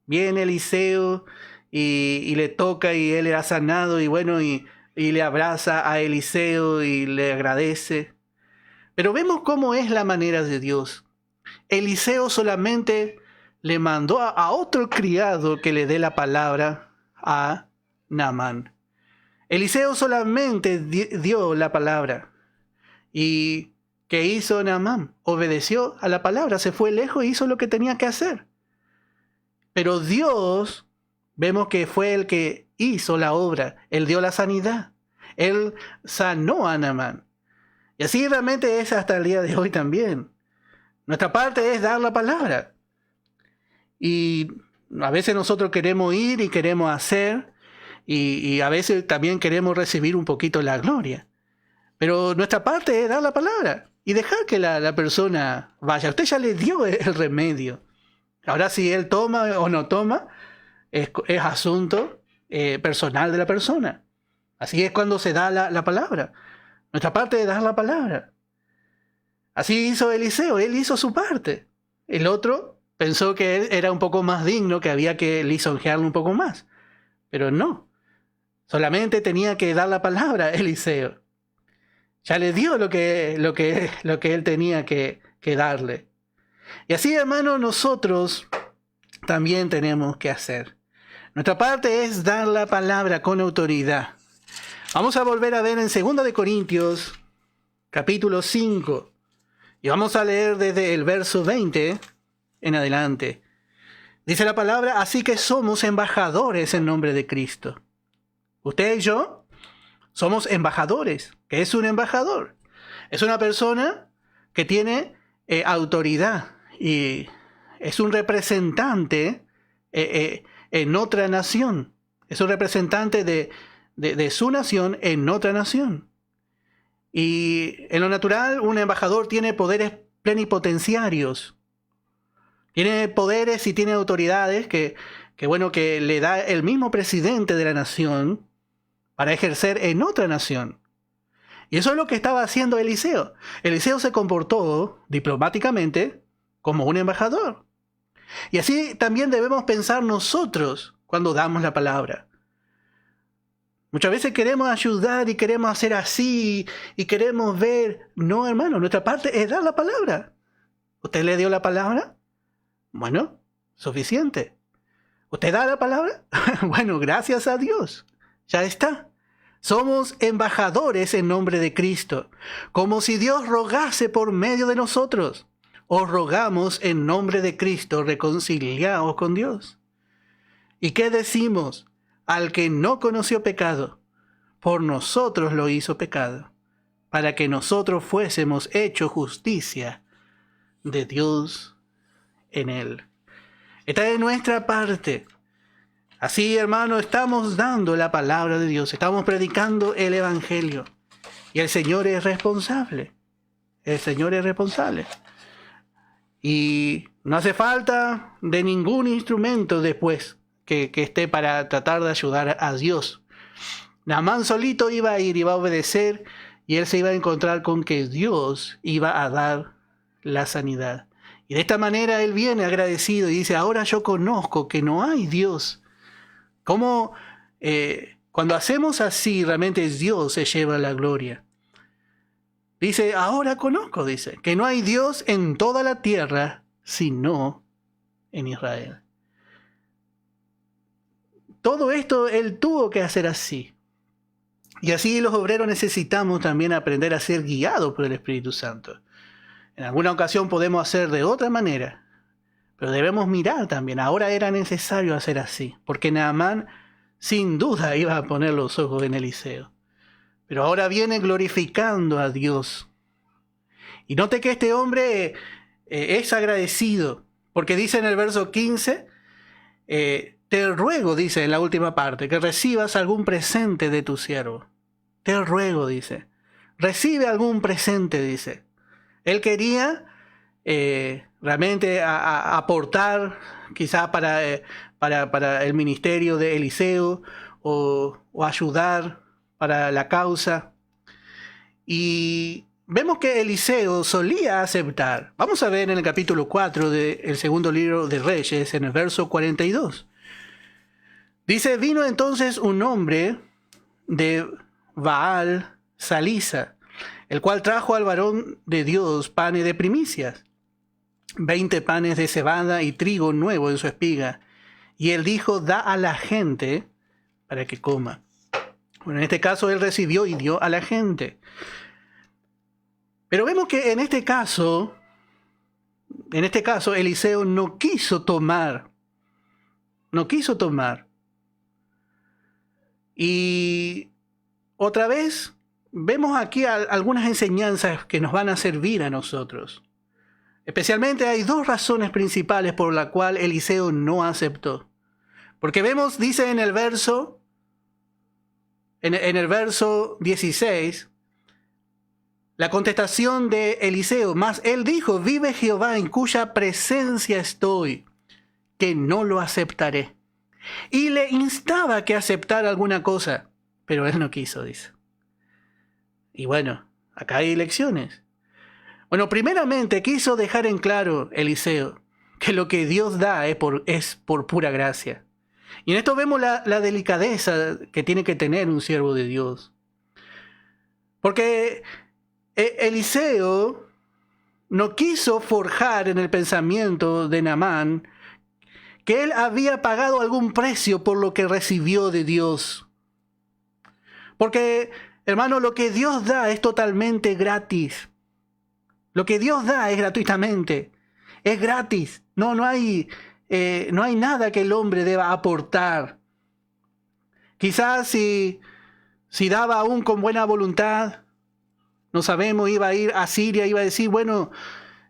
Viene Eliseo y le toca y él era sanado y bueno, y le abraza a Eliseo y le agradece. Pero vemos cómo es la manera de Dios. Eliseo solamente le mandó a otro criado que le dé la palabra a Naamán. Eliseo solamente dio la palabra. ¿Y qué hizo Naamán? Obedeció a la palabra, se fue lejos e hizo lo que tenía que hacer. Pero Dios, vemos que fue el que hizo la obra. Él dio la sanidad. Él sanó a Naamán. Y así realmente es hasta el día de hoy también. Nuestra parte es dar la palabra. Y a veces nosotros queremos ir y queremos hacer. Y a veces también queremos recibir un poquito la gloria. Pero nuestra parte es dar la palabra. Y dejar que la persona vaya. Usted ya le dio el remedio. Ahora si él toma o no toma, es asunto personal de la persona. Así es cuando se da la palabra. Nuestra parte es dar la palabra. Así hizo Eliseo, él hizo su parte. El otro pensó que él era un poco más digno, que había que lisonjearlo un poco más. Pero no, solamente tenía que dar la palabra a Eliseo. Ya le dio lo que él tenía que darle. Y así, hermano, nosotros también tenemos que hacer. Nuestra parte es dar la palabra con autoridad. Vamos a volver a ver en 2 de Corintios, capítulo 5. Y vamos a leer desde el verso 20 en adelante. Dice la palabra: así que somos embajadores en nombre de Cristo. Usted y yo somos embajadores. ¿Qué es un embajador? Es una persona que tiene autoridad y es un representante en otra nación. Es un representante de su nación en otra nación. Y en lo natural, un embajador tiene poderes plenipotenciarios. Tiene poderes y tiene autoridades que le da el mismo presidente de la nación para ejercer en otra nación. Y eso es lo que estaba haciendo Eliseo. Eliseo se comportó diplomáticamente como un embajador. Y así también debemos pensar nosotros cuando damos la palabra. Muchas veces queremos ayudar y queremos hacer así y queremos ver. No, hermano, nuestra parte es dar la palabra. ¿Usted le dio la palabra? Bueno, suficiente. ¿Usted da la palabra? Bueno, gracias a Dios. Ya está. Somos embajadores en nombre de Cristo, como si Dios rogase por medio de nosotros. Os rogamos en nombre de Cristo, reconciliaos con Dios. ¿Y qué decimos? Al que no conoció pecado, por nosotros lo hizo pecado, para que nosotros fuésemos hechos justicia de Dios en él. Esta es nuestra parte. Así, hermano, estamos dando la palabra de Dios, estamos predicando el Evangelio. Y el Señor es responsable. El Señor es responsable. Y no hace falta de ningún instrumento después que esté para tratar de ayudar a Dios. Naamán solito iba a ir, iba a obedecer, y él se iba a encontrar con que Dios iba a dar la sanidad. Y de esta manera él viene agradecido y dice: ahora yo conozco que no hay Dios. Como cuando hacemos así, realmente Dios se lleva la gloria. Dice: ahora conozco, dice, que no hay Dios en toda la tierra, sino en Israel. Todo esto él tuvo que hacer así. Y así los obreros necesitamos también aprender a ser guiados por el Espíritu Santo. En alguna ocasión podemos hacer de otra manera, pero debemos mirar también. Ahora era necesario hacer así, porque Naamán sin duda iba a poner los ojos en Eliseo. Pero ahora viene glorificando a Dios. Y note que este hombre es agradecido, porque dice en el verso 15, te ruego, dice en la última parte, que recibas algún presente de tu siervo. Te ruego, dice. Recibe algún presente, dice. Él quería realmente aportar, quizá para el ministerio de Eliseo, o ayudar para la causa. Y vemos que Eliseo solía aceptar. Vamos a ver en el capítulo 4 del segundo libro de Reyes, en el verso 42. Dice: vino entonces un hombre de Baal Salisa, el cual trajo al varón de Dios panes de primicias, 20 panes de cebada y trigo nuevo en su espiga. Y él dijo: da a la gente para que coma. Bueno, en este caso él recibió y dio a la gente. Pero vemos que en este caso Eliseo no quiso tomar. Y otra vez vemos aquí algunas enseñanzas que nos van a servir a nosotros. Especialmente hay dos razones principales por las cuales Eliseo no aceptó. Porque vemos, dice en el verso 16, la contestación de Eliseo: mas él dijo: vive Jehová en cuya presencia estoy, que no lo aceptaré. Y le instaba que aceptara alguna cosa, pero él no quiso, dice. Y bueno, acá hay lecciones. Bueno, primeramente quiso dejar en claro Eliseo que lo que Dios da es por pura gracia. Y en esto vemos la delicadeza que tiene que tener un siervo de Dios. Porque Eliseo no quiso forjar en el pensamiento de Naamán que él había pagado algún precio por lo que recibió de Dios. Porque, hermano, lo que Dios da es totalmente gratis. Lo que Dios da es gratuitamente. Es gratis. No hay nada que el hombre deba aportar. Quizás si daba aún con buena voluntad, no sabemos, iba a ir a Siria, iba a decir, bueno,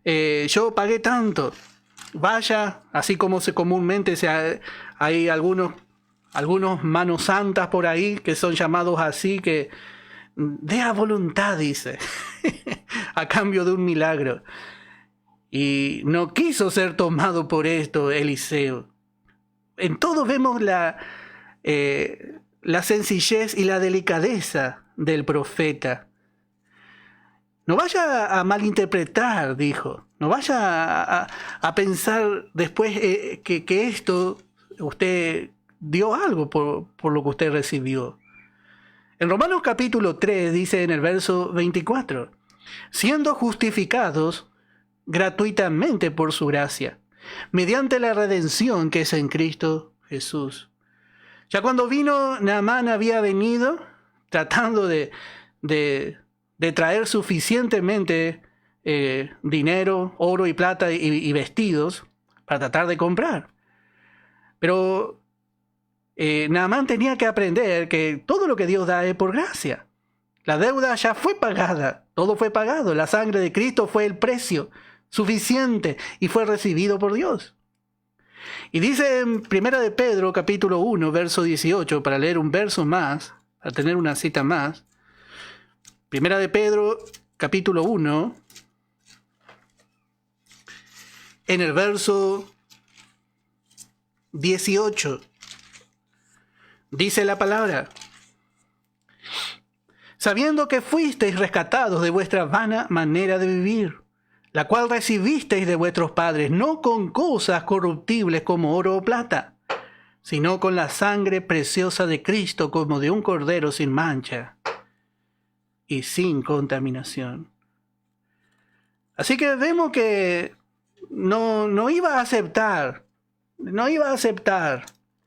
yo pagué tanto. Vaya, así como comúnmente hay algunos manos santas por ahí que son llamados así, que dé a voluntad, dice, a cambio de un milagro. Y no quiso ser tomado por esto Eliseo. En todo vemos la sencillez y la delicadeza del profeta. No vaya a malinterpretar, dijo. No vaya a pensar después que esto usted dio algo por lo que usted recibió. En Romanos capítulo 3 dice en el verso 24, siendo justificados gratuitamente por su gracia, mediante la redención que es en Cristo Jesús. Ya cuando vino, Naamán había venido tratando de traer suficientemente dinero, oro y plata y vestidos para tratar de comprar. Pero Naamán tenía que aprender que todo lo que Dios da es por gracia. La deuda ya fue pagada, todo fue pagado. La sangre de Cristo fue el precio suficiente y fue recibido por Dios. Y dice en 1 de Pedro capítulo 1, verso 18, para leer un verso más, para tener una cita más. 1 de Pedro capítulo 1, en el verso 18, dice la palabra: sabiendo que fuisteis rescatados de vuestra vana manera de vivir, la cual recibisteis de vuestros padres, no con cosas corruptibles como oro o plata, sino con la sangre preciosa de Cristo, como de un cordero sin mancha y sin contaminación. Así que vemos que no iba a aceptar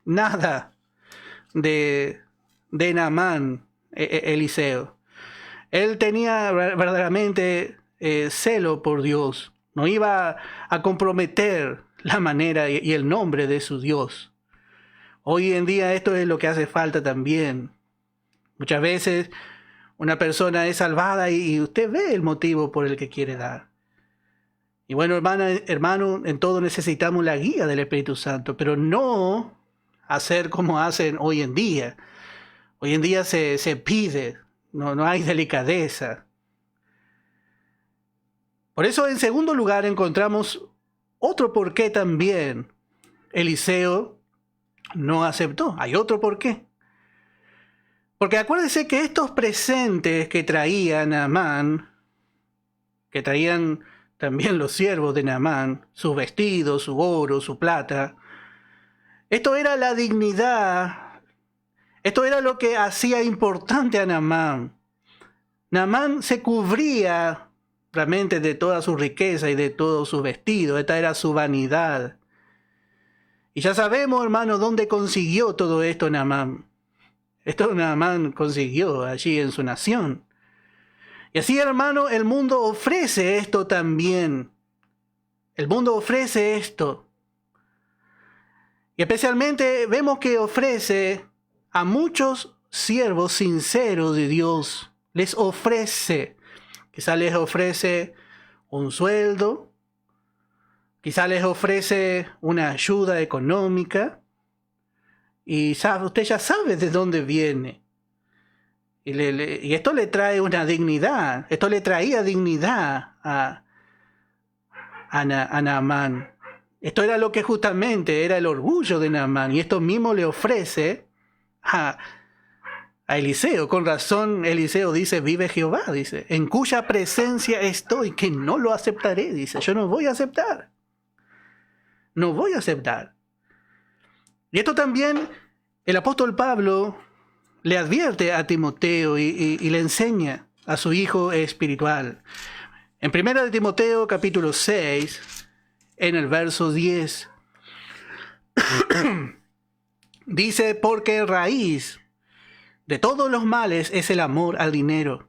nada de Naamán, Eliseo. Él tenía verdaderamente celo por Dios. No iba a comprometer la manera y el nombre de su Dios. Hoy en día esto es lo que hace falta también. Muchas veces una persona es salvada y usted ve el motivo por el que quiere dar. Y bueno, hermano, en todo necesitamos la guía del Espíritu Santo, pero no hacer como hacen hoy en día. Hoy en día se pide, no hay delicadeza. Por eso, en segundo lugar, encontramos otro porqué también. Eliseo no aceptó. Hay otro porqué. Porque acuérdese que estos presentes que traía Naamán, que traían también los siervos de Naamán, sus vestidos, su oro, su plata, esto era la dignidad, esto era lo que hacía importante a Naamán. Naamán se cubría realmente de toda su riqueza y de todo su vestido. Esta era su vanidad. Y ya sabemos, hermano, dónde consiguió todo esto Naamán. Esto Naamán consiguió allí en su nación. Y así, hermano, el mundo ofrece esto también. El mundo ofrece esto. Y especialmente vemos que ofrece a muchos siervos sinceros de Dios. Les ofrece. Quizá les ofrece un sueldo. Quizá les ofrece una ayuda económica. Y usted ya sabe de dónde viene. Y esto le trae una dignidad. Esto le traía dignidad a Naamán. Esto era lo que justamente era el orgullo de Naamán. Y esto mismo le ofrece a a Eliseo. Con razón Eliseo dice, vive Jehová, dice, en cuya presencia estoy, que no lo aceptaré, dice, yo no voy a aceptar. No voy a aceptar. Y esto también el apóstol Pablo le advierte a Timoteo y le enseña a su hijo espiritual. En 1 Timoteo capítulo 6, en el verso 10, dice, porque raíz de todos los males es el amor al dinero,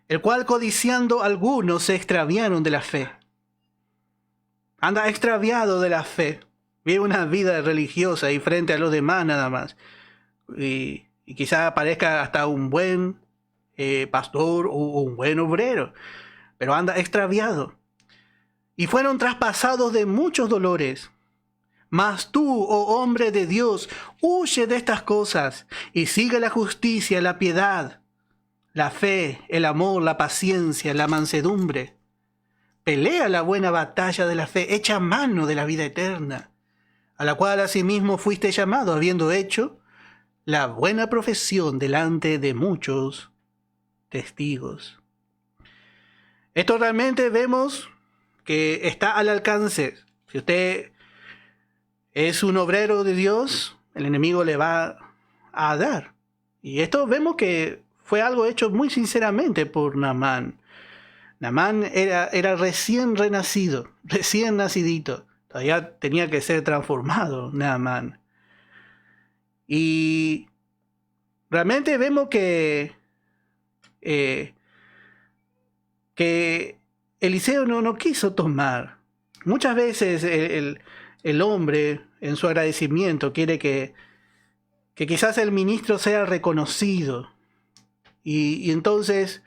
el cual codiciando algunos se extraviaron de la fe. Anda extraviado de la fe, vive una vida religiosa y frente a los demás nada más. Y quizá parezca hasta un buen pastor o un buen obrero, pero anda extraviado. Y fueron traspasados de muchos dolores. Mas tú, oh hombre de Dios, huye de estas cosas y sigue la justicia, la piedad, la fe, el amor, la paciencia, la mansedumbre. Pelea la buena batalla de la fe, echa mano de la vida eterna, a la cual asimismo fuiste llamado, habiendo hecho la buena profesión delante de muchos testigos. Esto realmente vemos que está al alcance. Si usted es un obrero de Dios, el enemigo le va a dar. Y esto vemos que fue algo hecho muy sinceramente por Naamán. Naamán era recién renacido, recién nacidito. Todavía tenía que ser transformado Naamán. Y realmente vemos que Eliseo no quiso tomar. Muchas veces el hombre, en su agradecimiento, quiere que quizás el ministro sea reconocido. Y entonces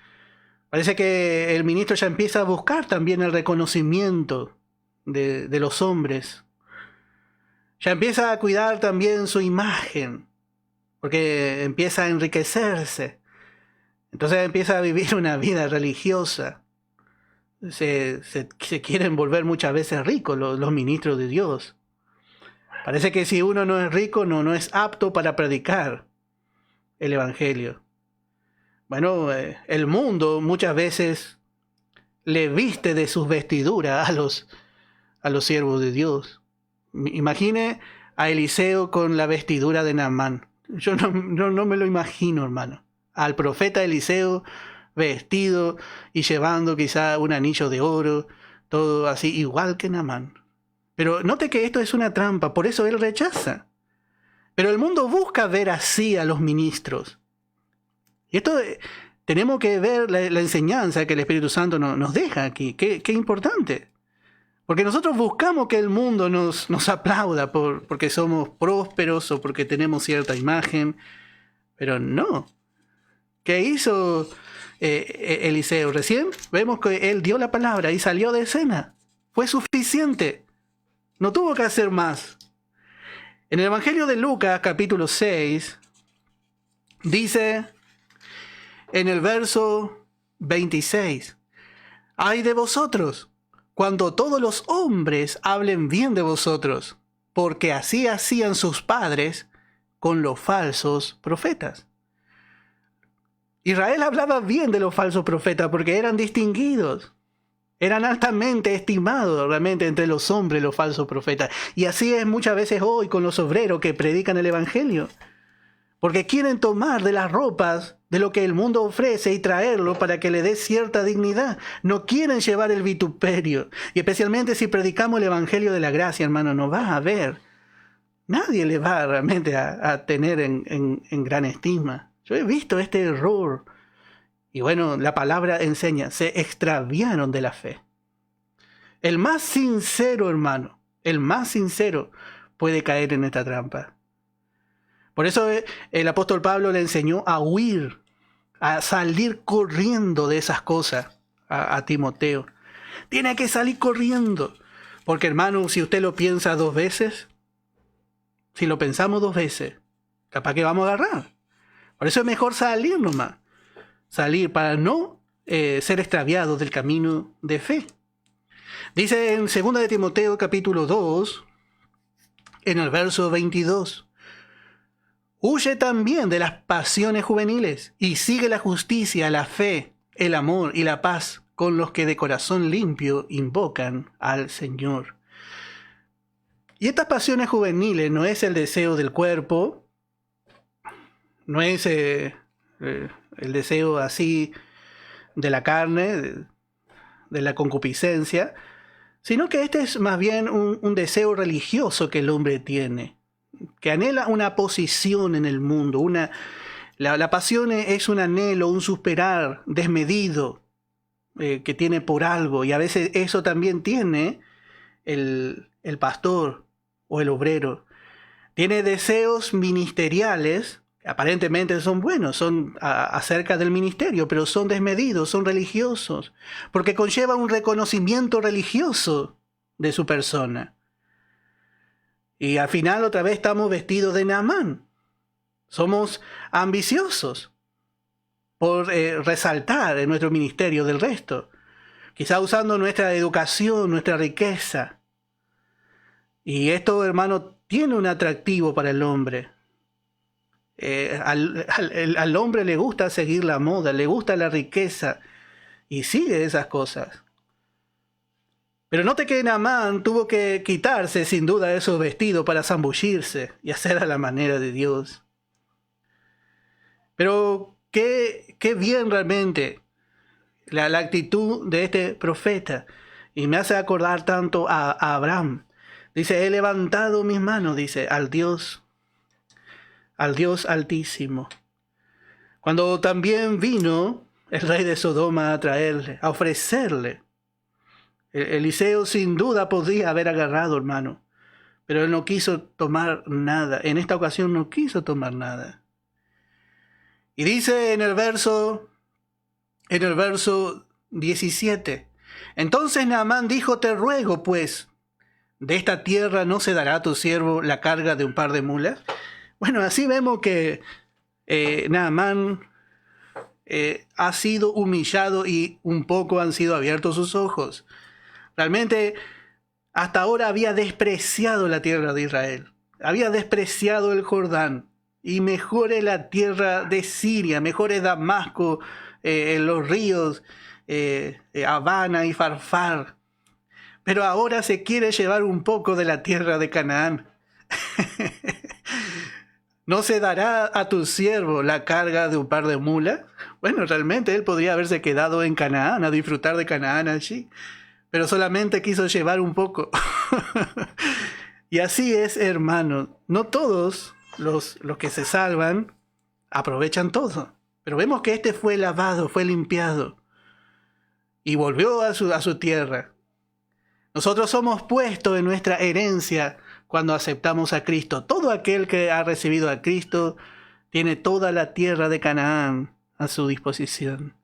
parece que el ministro ya empieza a buscar también el reconocimiento de los hombres. Ya empieza a cuidar también su imagen, porque empieza a enriquecerse. Entonces empieza a vivir una vida religiosa. Se quieren volver muchas veces ricos los ministros de Dios. Parece que si uno no es rico, no es apto para predicar el evangelio. Bueno, el mundo muchas veces le viste de sus vestiduras a los siervos de Dios. Imagine a Eliseo con la vestidura de Naamán. Yo no me lo imagino, hermano. Al profeta Eliseo vestido y llevando quizá un anillo de oro, todo así, igual que Naamán. Pero note que esto es una trampa, por eso él rechaza. Pero el mundo busca ver así a los ministros. Y esto tenemos que ver la enseñanza que el Espíritu Santo nos deja aquí. Qué importante. Porque nosotros buscamos que el mundo nos aplauda porque somos prósperos o porque tenemos cierta imagen. Pero no. ¿Qué hizo Eliseo? Recién vemos que él dio la palabra y salió de escena. Fue suficiente. No tuvo que hacer más. En el Evangelio de Lucas, capítulo 6, dice en el verso 26, ¡ay de vosotros, cuando todos los hombres hablen bien de vosotros! Porque así hacían sus padres con los falsos profetas. Israel hablaba bien de los falsos profetas porque eran distinguidos. Eran altamente estimados realmente entre los hombres los falsos profetas. Y así es muchas veces hoy con los obreros que predican el evangelio. Porque quieren tomar de las ropas de lo que el mundo ofrece y traerlo para que le dé cierta dignidad. No quieren llevar el vituperio. Y especialmente si predicamos el evangelio de la gracia, hermano, no va a haber. Nadie le va realmente a tener en gran estima. Yo he visto este error. Y bueno, la palabra enseña, se extraviaron de la fe. El más sincero, hermano, el más sincero puede caer en esta trampa. Por eso el apóstol Pablo le enseñó a huir, a salir corriendo de esas cosas a Timoteo. Tiene que salir corriendo. Porque, hermano, si usted lo piensa 2 veces, si lo pensamos 2 veces, capaz que vamos a agarrar. Por eso es mejor salir nomás. Salir para no ser extraviados del camino de fe. Dice en 2 de Timoteo capítulo 2, en el verso 22, Huye también de las pasiones juveniles y sigue la justicia, la fe, el amor y la paz con los que de corazón limpio invocan al Señor. Y estas pasiones juveniles no es el deseo del cuerpo, no es el deseo así de la carne, de la concupiscencia, sino que este es más bien un deseo religioso que el hombre tiene, que anhela una posición en el mundo. La pasión es un anhelo, un superar desmedido que tiene por algo, y a veces eso también tiene el pastor o el obrero. Tiene deseos ministeriales, aparentemente son buenos, son acerca del ministerio, pero son desmedidos, son religiosos, porque conlleva un reconocimiento religioso de su persona. Y al final otra vez estamos vestidos de Naamán. Somos ambiciosos por resaltar en nuestro ministerio del resto, quizá usando nuestra educación, nuestra riqueza. Y esto, hermano, tiene un atractivo para el hombre. Al hombre le gusta seguir la moda, le gusta la riqueza y sigue esas cosas. Pero note que Naamán tuvo que quitarse sin duda esos vestidos para zambullirse y hacer a la manera de Dios. Pero qué bien realmente la actitud de este profeta, y me hace acordar tanto a Abraham. Dice, he levantado mis manos, dice, al Dios Altísimo. Cuando también vino el rey de Sodoma a traerle, a ofrecerle, Eliseo sin duda podría haber agarrado, hermano, pero él no quiso tomar nada. En esta ocasión no quiso tomar nada. Y dice en el verso 17, entonces Naamán dijo, te ruego pues, ¿de esta tierra no se dará a tu siervo la carga de un par de mulas? Bueno, así vemos que Naamán ha sido humillado y un poco han sido abiertos sus ojos. Realmente hasta ahora había despreciado la tierra de Israel, había despreciado el Jordán, y mejor es la tierra de Siria, mejor es Damasco, los ríos, Habana y Farfar. Pero ahora se quiere llevar un poco de la tierra de Canaán. ¿No se dará a tu siervo la carga de un par de mulas? Bueno, realmente él podría haberse quedado en Canaán, a disfrutar de Canaán allí, pero solamente quiso llevar un poco. Y así es, hermano. No todos los que se salvan aprovechan todo, pero vemos que este fue lavado, fue limpiado y volvió a su tierra. Nosotros somos puestos en nuestra herencia cuando aceptamos a Cristo. Todo aquel que ha recibido a Cristo tiene toda la tierra de Canaán a su disposición.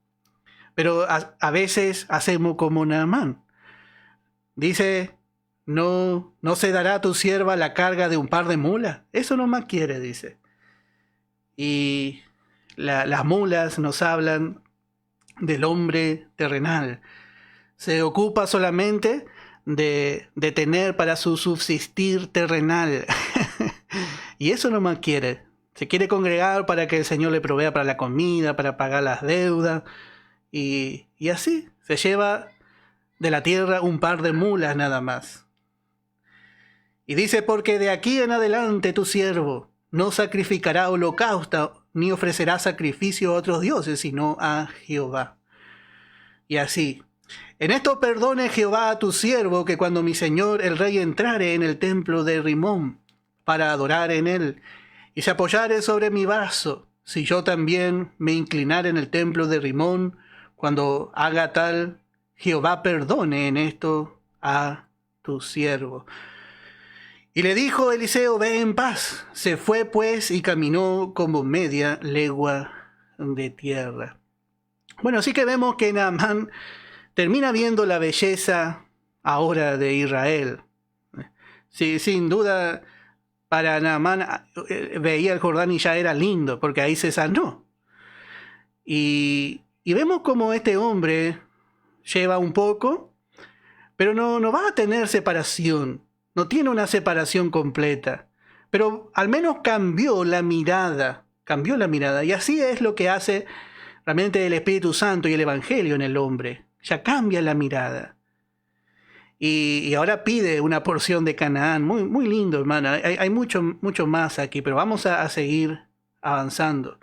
Pero a veces hacemos como Naamán. Dice, no se dará a tu sierva la carga de un par de mulas. Eso nomás quiere, dice. Y las mulas nos hablan del hombre terrenal. Se ocupa solamente de tener para su subsistir terrenal. Y eso nomás quiere. Se quiere congregar para que el Señor le provea para la comida, para pagar las deudas. Y así se lleva de la tierra un par de mulas nada más. Y dice, porque de aquí en adelante tu siervo no sacrificará holocausto ni ofrecerá sacrificio a otros dioses, sino a Jehová. Y así, en esto perdone Jehová a tu siervo, que cuando mi señor el rey entrare en el templo de Rimón para adorar en él, y se apoyare sobre mi brazo, si yo también me inclinare en el templo de Rimón, cuando haga tal, Jehová perdone en esto a tu siervo. Y le dijo Eliseo, ve en paz. Se fue pues y caminó como media legua de tierra. Bueno, así que vemos que Naamán termina viendo la belleza ahora de Israel. Sí, sin duda, para Naamán veía el Jordán y ya era lindo, porque ahí se sanó. Y vemos como este hombre lleva un poco, pero no va a tener separación. No tiene una separación completa, pero al menos cambió la mirada, y así es lo que hace realmente el Espíritu Santo y el Evangelio en el hombre, ya cambia la mirada. Y ahora pide una porción de Canaán, muy, muy lindo, hermano, hay mucho, mucho más aquí, pero vamos a seguir avanzando.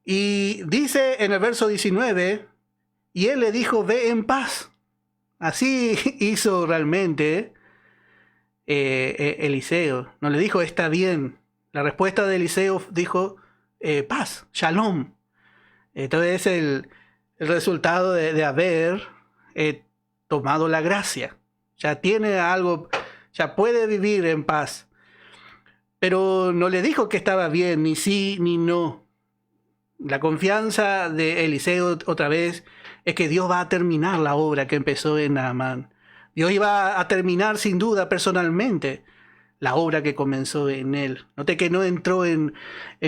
Y dice en el verso 19, y él le dijo, ve en paz. Así hizo realmente Eliseo. No le dijo, está bien. La respuesta de Eliseo dijo, paz, shalom. Entonces es el resultado de haber tomado la gracia. Ya tiene algo, ya puede vivir en paz. Pero no le dijo que estaba bien, ni sí ni no. La confianza de Eliseo otra vez es que Dios va a terminar la obra que empezó en Naamán. Dios iba a terminar sin duda personalmente la obra que comenzó en él. Note que no entró en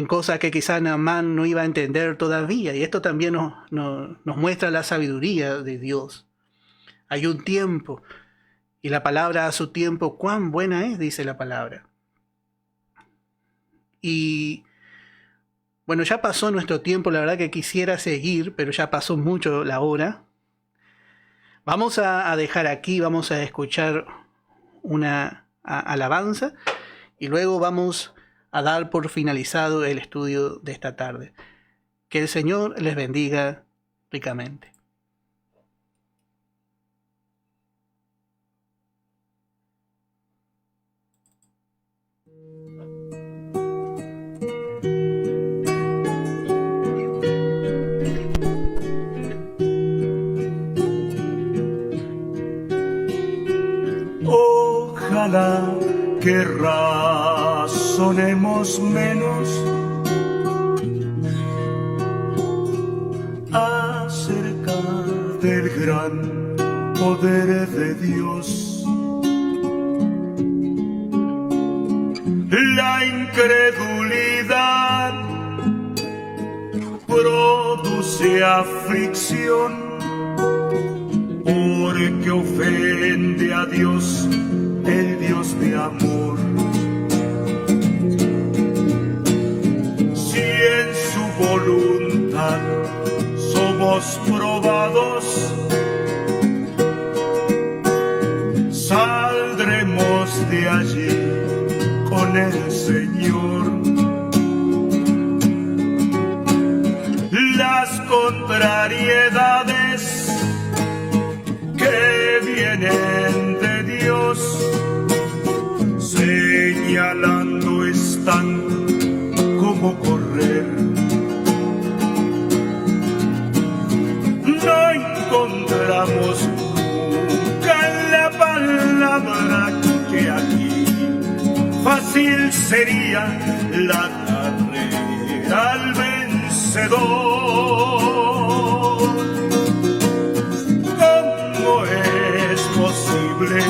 cosas que quizá Naamán no iba a entender todavía. Y esto también nos muestra la sabiduría de Dios. Hay un tiempo, y la palabra a su tiempo, cuán buena es, dice la palabra. Y bueno, ya pasó nuestro tiempo, la verdad que quisiera seguir, pero ya pasó mucho la hora. Vamos a dejar aquí, vamos a escuchar una alabanza y luego vamos a dar por finalizado el estudio de esta tarde. Que el Señor les bendiga ricamente. Ojalá que razonemos menos acerca del gran poder de Dios. La incredulidad produce aflicción, porque ofende a Dios, el Dios de amor. Si en su voluntad somos probados, saldremos de allí con el Señor. Las contrariedades que vienen de Dios, señalando están cómo correr. No encontramos nunca en la palabra que aquí fácil sería la carrera al vencedor. ¿Cómo es posible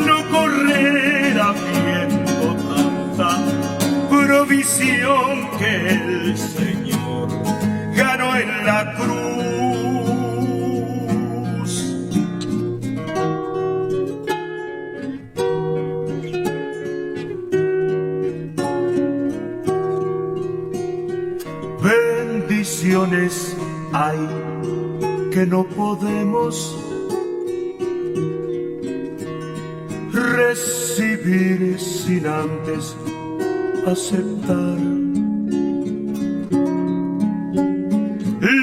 no correr habiendo tanta provisión que el Señor ganó en la cruz? Bendiciones hay que no podemos recibir sin antes aceptar.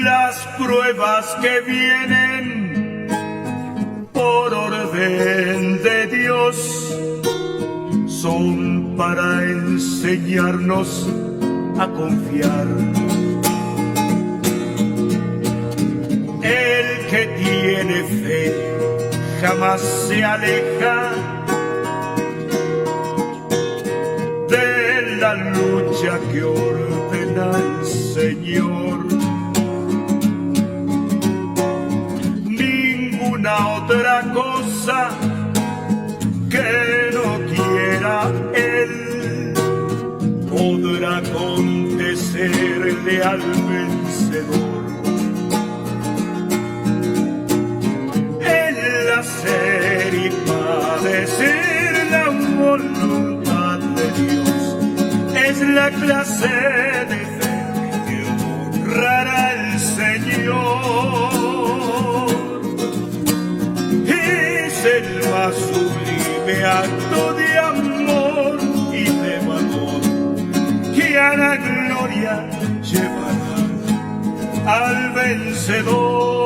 Las pruebas que vienen por orden de Dios son para enseñarnos a confiar. El que tiene fe jamás se aleja de la lucha que ordena el Señor. Ninguna otra cosa que no quiera Él podrá acontecerle al vencedor. Hacer y padecer la voluntad de Dios la clase de fe que honrará al Señor. Es el más sublime acto de amor y de valor que a la gloria llevará al vencedor.